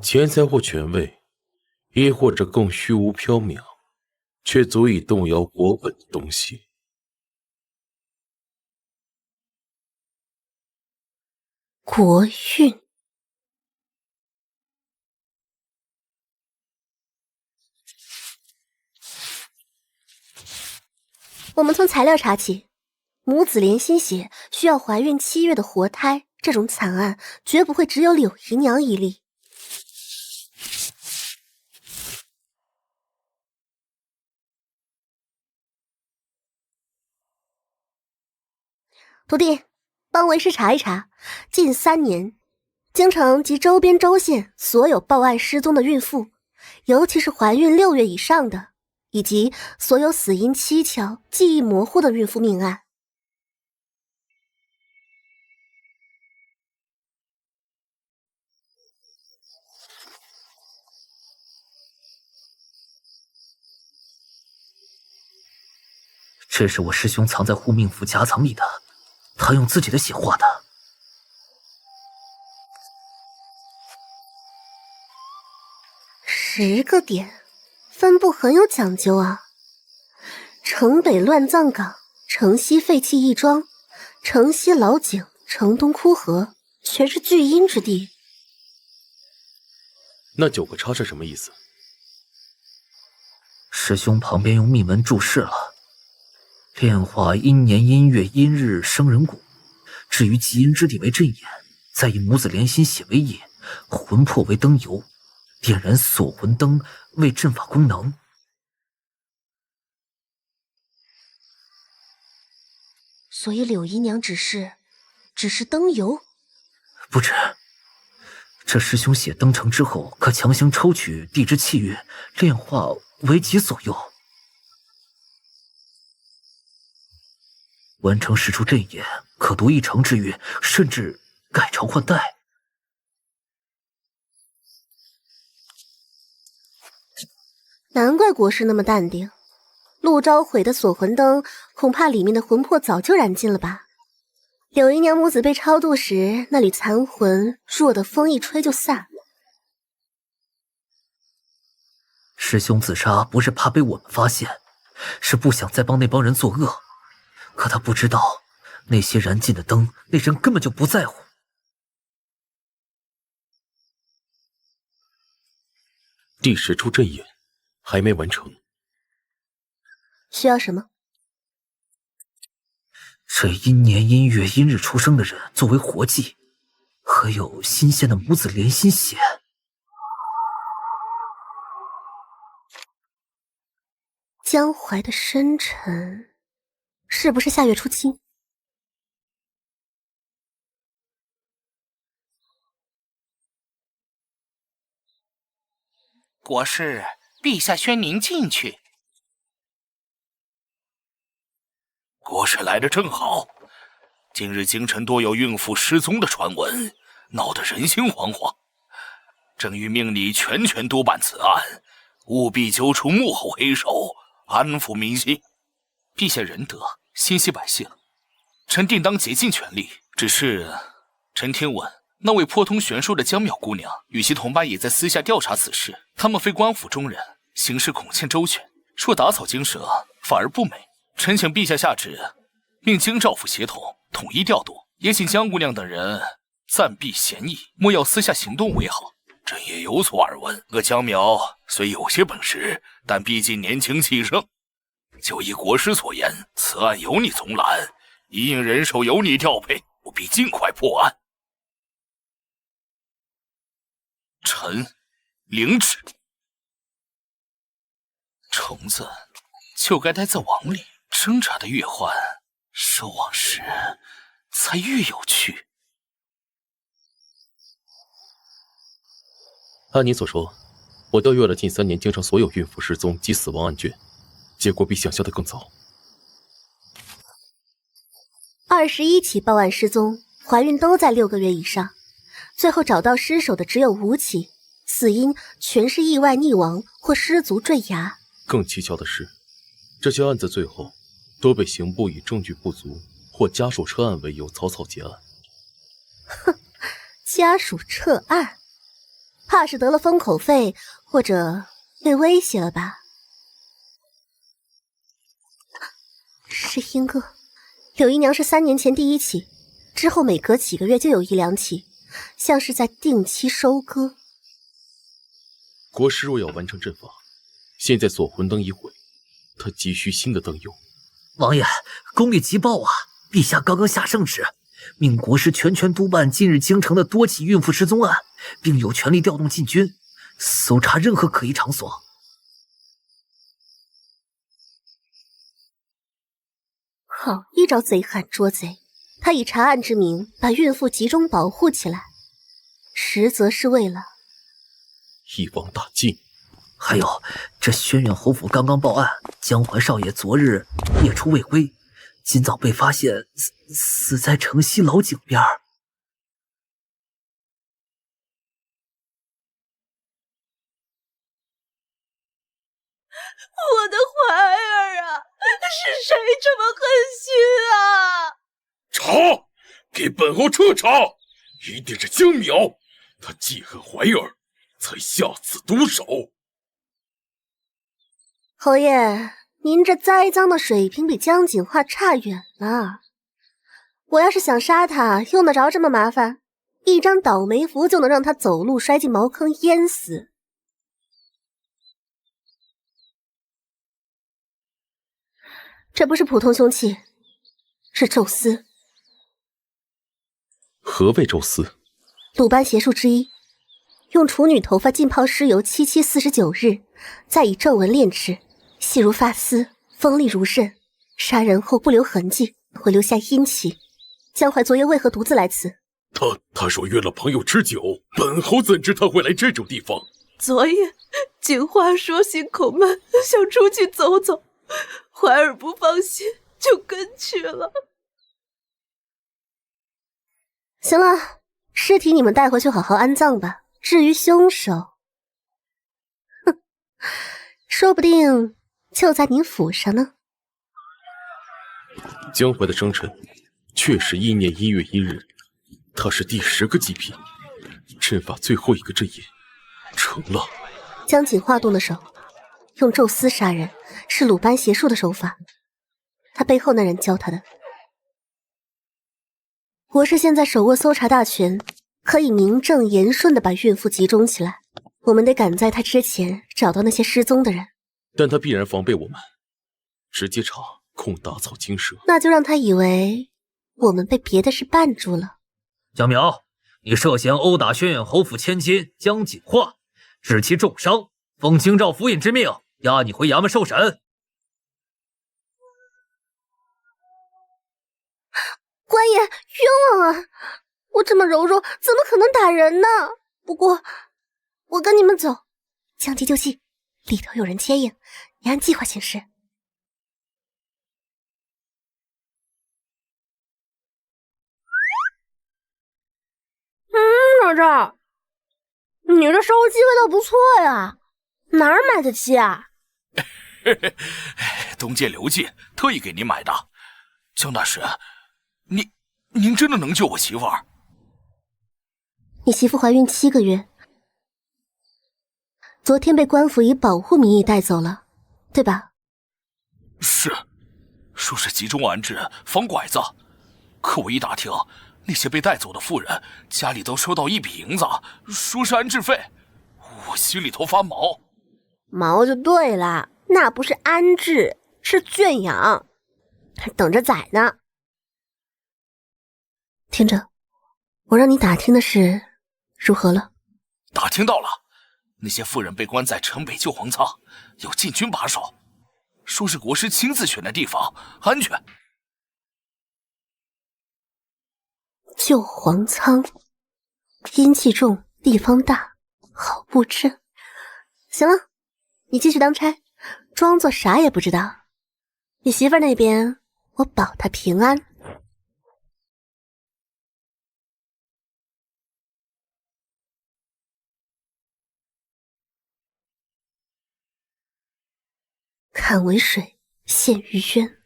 钱财或权位，亦或者更虚无缥缈，却足以动摇国本的东西。国运。我们从材料查起，母子连心血需要怀孕7月的活胎，这种惨案绝不会只有柳姨娘一例。徒弟，帮为师查一查，近3年，京城及周边州县所有报案失踪的孕妇，尤其是怀孕6月以上的，以及所有死因蹊跷、记忆模糊的孕妇命案，这是我师兄藏在护命符夹层里的，他用自己的血画的。10个点，分布很有讲究啊。城北乱葬岗，城西废弃义庄，城西老井，城东枯河，全是巨阴之地。那9个叉是什么意思？师兄旁边用密文注释了：炼化阴年阴月阴日生人骨，至于极阴之地为阵眼，再以母子连心血为引，魂魄为灯油，点燃锁魂灯为阵法功能。所以柳姨娘只是灯油？不止，这师兄血登成之后，可强行抽取地之气运，炼化为己所用。完成使出阵眼，可夺一城之运，甚至改朝换代。难怪国师那么淡定。陆昭毁的锁魂灯，恐怕里面的魂魄早就燃尽了吧？柳姨娘母子被超度时，那缕残魂弱的风一吹就散。师兄自杀不是怕被我们发现，是不想再帮那帮人作恶。可他不知道，那些燃尽的灯，那人根本就不在乎。第10处阵眼还没完成。需要什么？这阴年阴月阴日出生的人作为活祭，还有新鲜的母子连心血。江淮的生辰，是不是下月初7？国师，陛下宣您进去。国师来得正好，今日京城多有孕妇失踪的传闻，闹得人心惶惶。正欲命你全权督办此案，务必揪出幕后黑手，安抚民心。陛下仁德，心系百姓，臣定当竭尽全力。只是，臣听闻那位颇通玄术的江淼姑娘与其同伴也在私下调查此事，他们非官府中人，行事恐欠周全，说打草惊蛇，反而不美。臣请陛下下旨，命京兆府协同，统一调度，也请江姑娘等人暂避嫌疑，莫要私下行动为好。朕也有所耳闻，江淼虽有些本事，但毕竟年轻气盛。就依国师所言，此案由你从揽，一应人手由你调配，务必尽快破案。臣领旨。虫子就该待在网里，挣扎的越欢，收网时才越有趣。按你所说，我调阅了近3年京城所有孕妇失踪及死亡案卷，结果比想象的更糟。21起报案失踪，怀孕都在6个月以上，最后找到尸首的只有5起，死因全是意外溺亡或失足坠崖。更蹊跷的是，这些案子最后都被刑部以证据不足或家属撤案为由草草结案。哼，家属撤案，怕是得了封口费，或者被威胁了吧？是英哥，柳姨娘是3年前第1起，之后每隔几个月就有1、2起，像是在定期收割。国师若要完成阵法，现在锁魂灯已毁，他急需新的灯油。王爷，功力急报啊！陛下刚刚下圣旨，命国师全权督办近日京城的多起孕妇失踪案，并有权力调动禁军，搜查任何可疑场所。好一招贼喊捉贼！他以查案之名把孕妇集中保护起来，实则是为了一网打尽。还有，这轩辕侯府刚刚报案，江淮少爷昨日夜出未归，今早被发现死在城西老井边。我的怀儿啊，是谁这么狠心啊？查，给本侯彻查，一定是江淼，他记恨怀儿，才下此毒手。侯爷，您这栽赃的水平比江景化差远了。我要是想杀他，用得着这么麻烦？一张倒霉符就能让他走路摔进茅坑淹死。这不是普通凶器，是宙斯。何谓宙斯？鲁班邪术之一，用处女头发浸泡尸油749日，再以皱纹炼制，细如发丝，锋利如刃，杀人后不留痕迹，会留下阴气。江淮昨夜为何独自来此？他说约了朋友吃酒，本侯怎知他会来这种地方？昨夜景化说心口闷，想出去走走，怀儿不放心，就跟去了。行了，尸体你们带回去好好安葬吧。至于凶手，哼，说不定就在您府上呢。江淮的生辰确实1年1月1日，他是第10个祭品，阵法最后一个阵眼成了。江景化动的手，用宙斯杀人是鲁班邪术的手法，他背后那人教他的。国师现在手握搜查大权，可以名正言顺地把孕妇集中起来。我们得赶在他之前找到那些失踪的人。但他必然防备我们，直接查恐打草惊蛇。那就让他以为我们被别的事绊住了。江淼，你涉嫌殴打轩辕侯府千金江景化，致其重伤，奉京兆府尹之命，押你回衙门受审。官爷，冤枉啊！我这么柔弱，怎么可能打人呢？不过，我跟你们走，将计就计，里头有人接应，你按计划行事。老赵，你这烧鸡味道不错呀，哪儿买的鸡啊？东界刘记特意给您买的。江大师，您真的能救我媳妇儿？你媳妇怀孕7个月，昨天被官府以保护名义带走了，对吧？是，说是集中安置，防拐子。可我一打听，那些被带走的妇人家里都收到一笔银子，说是安置费，我心里头发毛。毛就对了，那不是安置，是圈养，等着宰呢。听着，我让你打听的事如何了？打听到了，那些妇人被关在城北救皇仓，有禁军把守，说是国师亲自选的地方，安全。救皇仓，阴气重，地方大，好布阵。行了，你继续当差，装作啥也不知道。你媳妇儿那边，我保她平安。坎为水，陷于渊。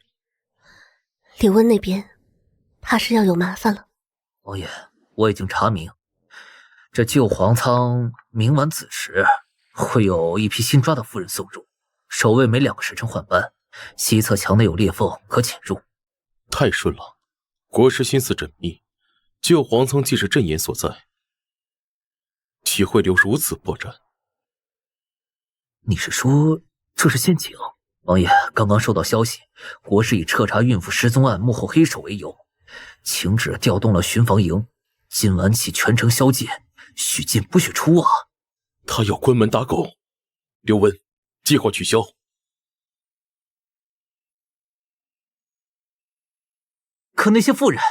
刘温那边，怕是要有麻烦了。王爷，我已经查明，这救皇仓明晚子时会有一批新抓的妇人送入，守卫每2个时辰换班，西侧墙内有裂缝可潜入。太顺了，国师心思缜密，救皇仓既是阵眼所在，岂会留如此破绽？你是说这是陷阱？王爷，刚刚收到消息，国师以彻查孕妇失踪案幕后黑手为由，请旨调动了巡防营，今晚起全城宵禁，许进不许出啊！他要关门打狗。刘温，计划取消。可那些妇人，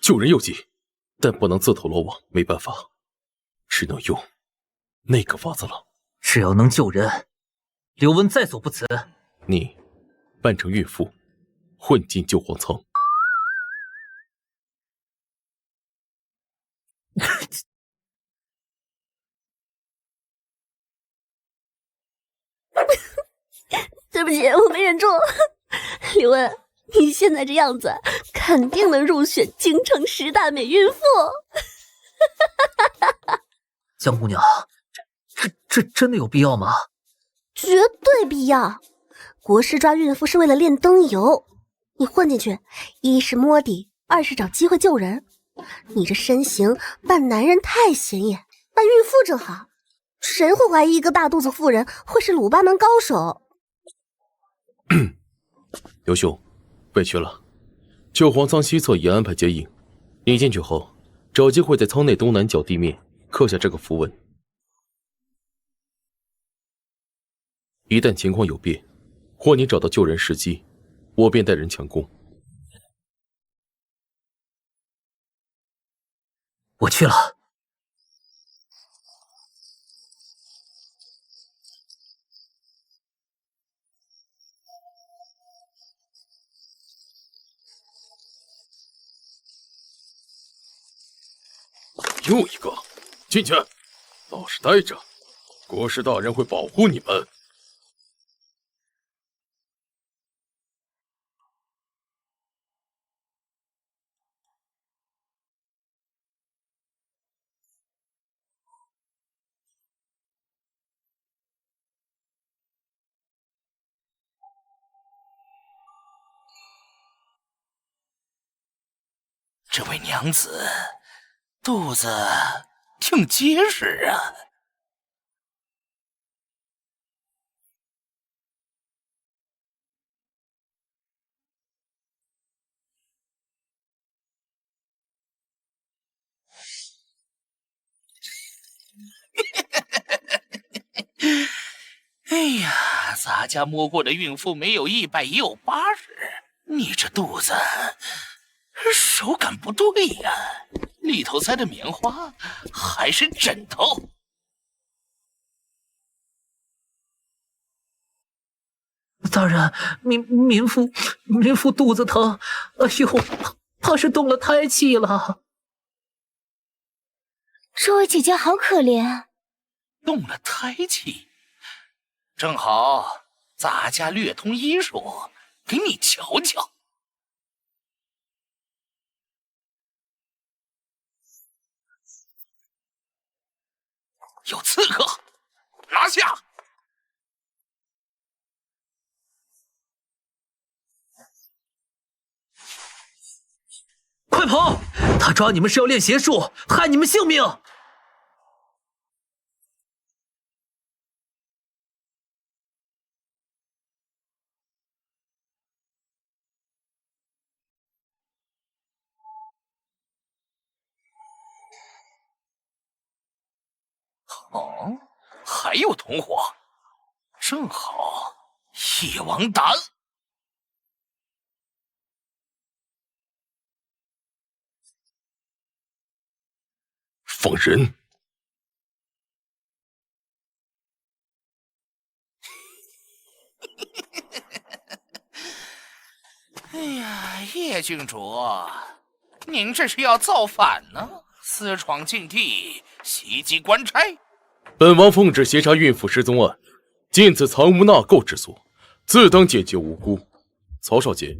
救人有计，但不能自投罗网，没办法，只能用那个法子了。只要能救人，刘温在所不辞。你扮成孕妇，混进救皇仓。对不起，我没忍住。刘恩，你现在这样子，肯定能入选京城10大美孕妇。江姑娘，这真的有必要吗？绝对必要。国师抓孕妇是为了炼灯油，你混进去，一是摸底，二是找机会救人。你这身形扮男人太显眼，扮孕妇正好。谁会怀疑一个大肚子妇人会是鲁班门高手？刘兄，委屈了。旧皇仓西侧已安排接应，你进去后，找机会在仓内东南角地面刻下这个符文。一旦情况有变，或你找到救人时机，我便带人强攻。我去了。又一个，进去，老实待着，国师大人会保护你们。这位娘子肚子挺结实啊。哎呀，咱家摸过的孕妇没有100也有80，你这肚子手感不对呀，里头塞的棉花还是枕头？大人，民妇肚子疼，哎呦，怕是动了胎气了。这位姐姐好可怜，动了胎气，正好咱家略通医术，给你瞧瞧。有刺客，拿下！快跑！他抓你们是要练邪术，害你们性命！哦，还有同伙，正好一网打。放人！哎呀，叶郡主，您这是要造反呢？私闯禁地，袭击官差。本王奉旨协查孕妇失踪案，见此藏污纳垢之所，自当解救无辜。曹少杰，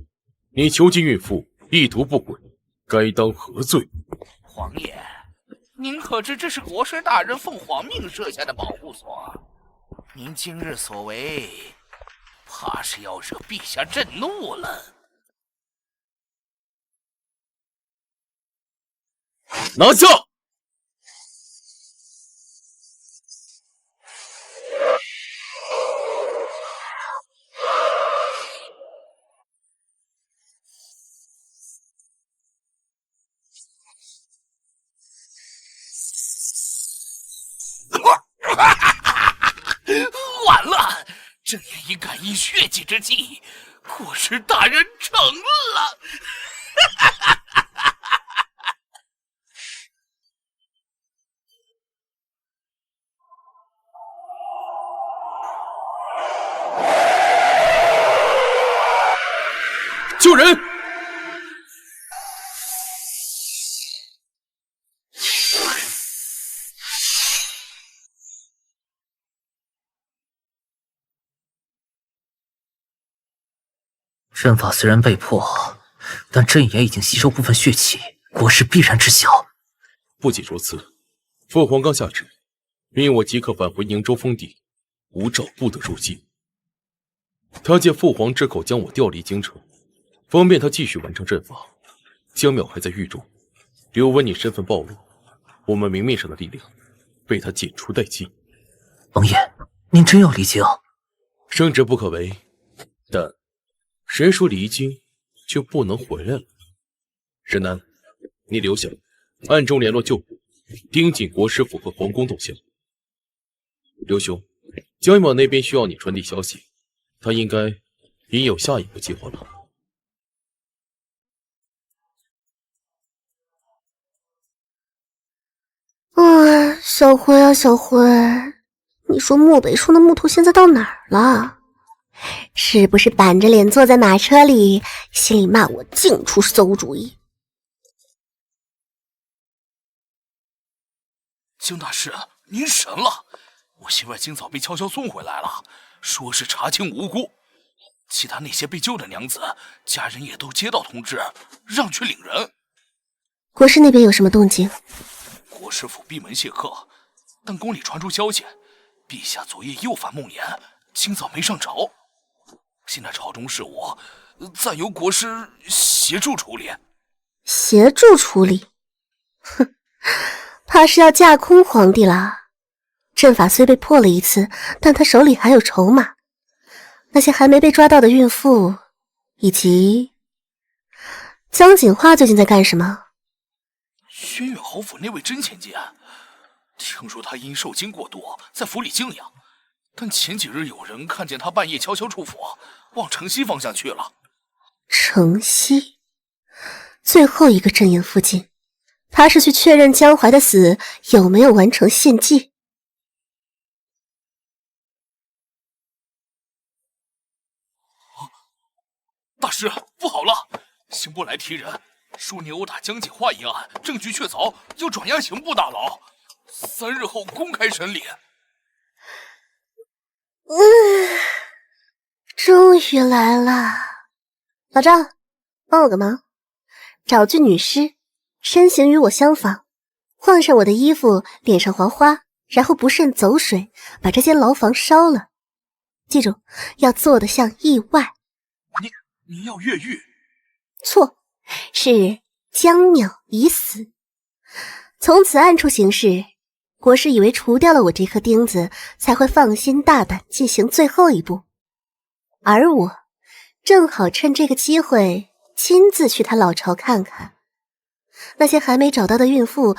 你囚禁孕妇，意图不轨，该当何罪？皇爷，您可知这是国师大人奉皇命设下的保护所？您今日所为，怕是要惹陛下震怒了。拿下！完了！正言已感应血迹之际，国师大人成了。救人！阵法虽然被破，但阵眼已经吸收部分血气，国师必然知晓。不仅如此，父皇刚下旨，命我即刻返回宁州封地，无诏不得入境。他借父皇之口将我调离京城，方便他继续完成阵法。江淼还在狱中，刘文你身份暴露，我们明面上的力量被他剪除殆尽。王爷，您真要离京？圣旨不可违，但谁说离京就不能回来了？沈南，你留下，暗中联络旧部，盯紧国师府和皇宫动向。刘兄，江淼那边需要你传递消息，他应该已有下一步计划了。小辉啊，小辉，你说漠北树的木头现在到哪儿了？是不是板着脸坐在马车里，心里骂我净出馊主意？江大师，您神了！我媳妇今早被悄悄送回来了，说是查清无辜。其他那些被救的娘子，家人也都接到通知，让去领人。国师那边有什么动静？国师府闭门谢客，但宫里传出消息，陛下昨夜又犯梦魇，今早没上朝。现在朝中事务暂由国师协助处理。协助处理？哼，怕是要架空皇帝了。阵法虽被破了一次，但他手里还有筹码。那些还没被抓到的孕妇，以及江锦花最近在干什么？轩辕侯府那位真千金，听说她因受惊过度，在府里静养。但前几日有人看见她半夜悄悄出府，往城西方向去了。城西，最后一个阵营附近，他是去确认江淮的死有没有完成献祭。大师，不好了！刑部来提人，说你殴打江锦花一案证据确凿，要转押刑部大牢，3日后公开审理。终于来了。老赵，帮我个忙，找具女尸，身形与我相仿，换上我的衣服，脸上黄花，然后不慎走水，把这间牢房烧了。记住，要做得像意外。你要越狱？错，是江淼已死。从此暗处行事，国师以为除掉了我这颗钉子，才会放心大胆进行最后一步。而我正好趁这个机会亲自去他老巢看看，那些还没找到的孕妇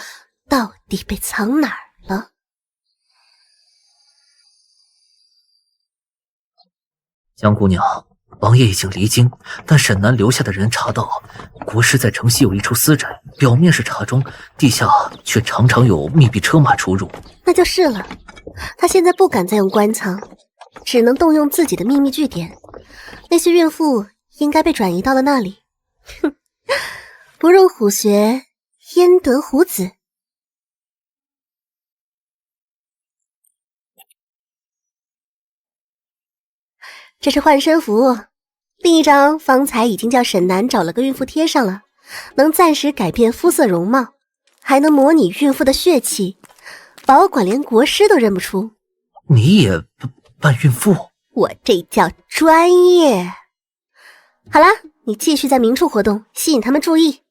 到底被藏哪儿了。江姑娘，王爷已经离京，但沈南留下的人查到，国师在城西有一处私宅，表面是茶庄，地下却常常有密闭车马出入。那就是了，他现在不敢再用官仓，只能动用自己的秘密据点。那些孕妇应该被转移到了那里。哼，不入虎穴，焉得虎子？这是换身符，另一张方才已经叫沈南找了个孕妇贴上了，能暂时改变肤色容貌，还能模拟孕妇的血气，保管连国师都认不出。你也扮孕妇？我这叫专业。好啦，你继续在明处活动，吸引他们注意。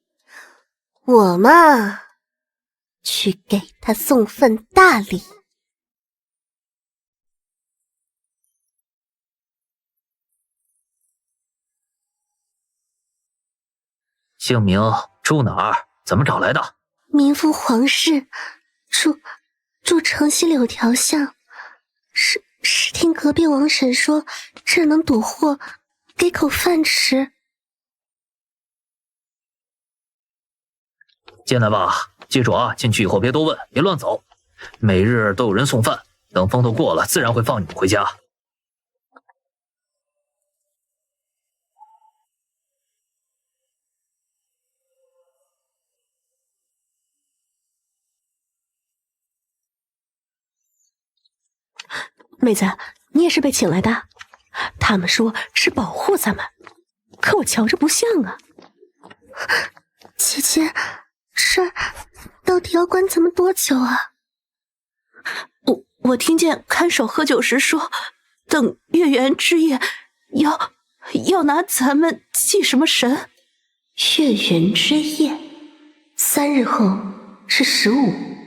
我嘛，去给他送份大礼。姓名，住哪儿？怎么找来的？民妇皇室，住城西柳条巷。是听隔壁王婶说这能躲祸，给口饭吃。进来吧，记住啊，进去以后别多问，别乱走。每日都有人送饭，等风头过了，自然会放你们回家。妹子，你也是被请来的？他们说是保护咱们。可我瞧着不像啊。姐姐，这到底要关咱们多久啊？我听见看守喝酒时说，等月圆之夜要拿咱们祭什么神？月圆之夜，3日后是15。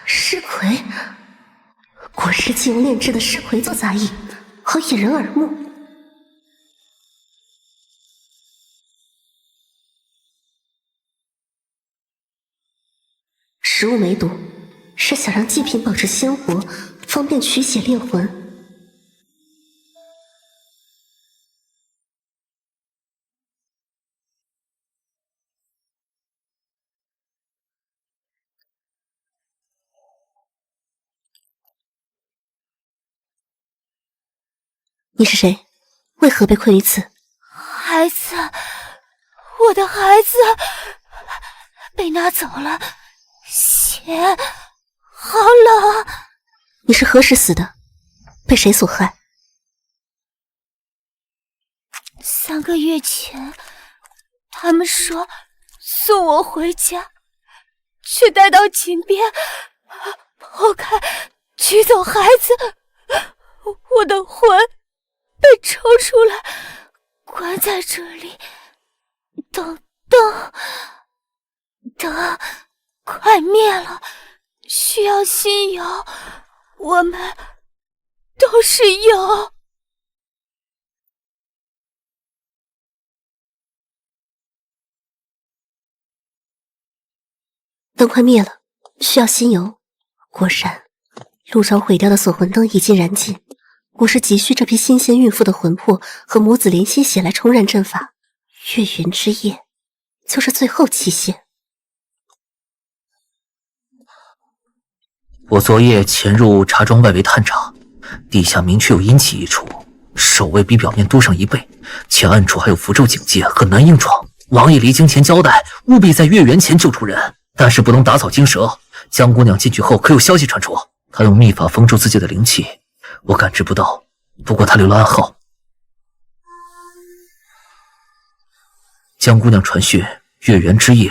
尸魁，果是既用炼制的尸魁做杂役，好引人耳目。食物梅毒是想让祭品保持鲜活，方便取血炼魂。你是谁？为何被困于此？孩子，我的孩子被拿走了，血好冷。你是何时死的？被谁所害？3个月前，他们说送我回家，却带到井边，剖开取走孩子，我的魂被抽出来，关在这里，等快灭了，需要新油，我们都是油。灯快灭了，需要新油。果然，路上毁掉的锁魂灯已经燃尽。我是急需这批新鲜孕妇的魂魄和母子连心血来重燃阵法。月圆之夜就是最后期限。我昨夜潜入茶庄外围探查，地下明确有阴气一处，守卫比表面多上1倍，且暗处还有符咒警戒，很难硬闯。王爷离京前交代，务必在月圆前救出人，但是不能打草惊蛇。江姑娘进去后可有消息传出？她用秘法封住自己的灵气，我感知不到，不过她留了暗号。江姑娘传讯，月圆之夜，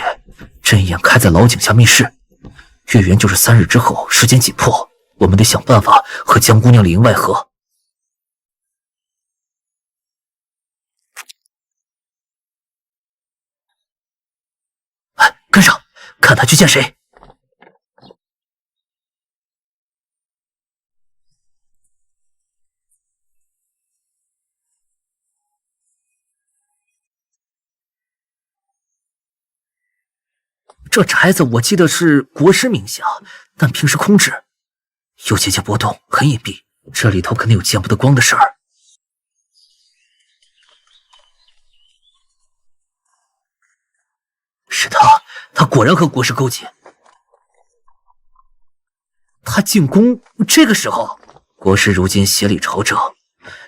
阵眼开在老井下密室。月圆就是3日之后，时间紧迫，我们得想办法和江姑娘里应外合。哎，跟上，看他去见谁。这宅子我记得是国师名下，但平时空置，有结界波动，很隐蔽，这里头肯定有见不得光的事儿。是他果然和国师勾结。他进宫，这个时候，国师如今协理朝政，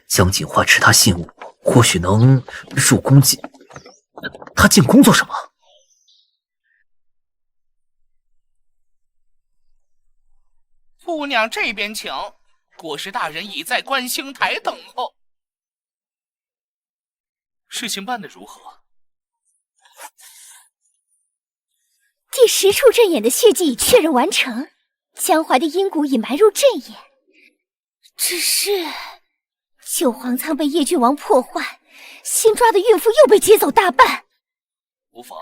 江锦华持他信物，或许能入宫进。他进宫做什么？姑娘这边请，国师大人已在观星台等候。事情办得如何？第10处阵眼的血迹已确认完成，江淮的阴骨已埋入阵眼，只是九皇仓被叶郡王破坏，新抓的孕妇又被劫走大半。无妨，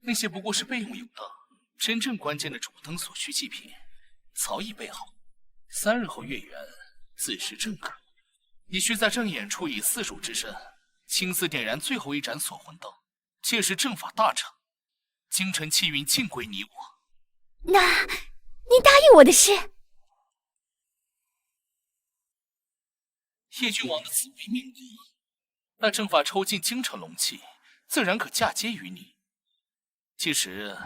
那些不过是备用油灯。真正关键的主灯所需祭品早已备好，3日后月圆自是正刻。你需在正眼处以4主之身，亲自点燃最后一盏锁魂灯，届时阵法大成，京城气运尽归你我。那您答应我的事？叶郡王的紫微命格，待阵法抽尽京城龙气，自然可嫁接于你。届时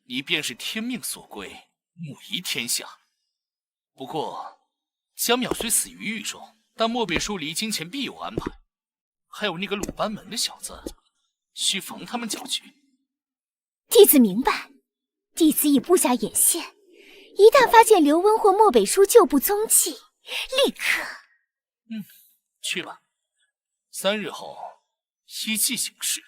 你便是天命所归，母仪天下。不过江淼虽死于狱中，但漠北叔离京前必有安排。还有那个鲁班门的小子，需防他们搅局。弟子明白，弟子已布下眼线，一旦发现刘温或漠北叔旧部踪迹，立刻……去吧，3日后依计行事。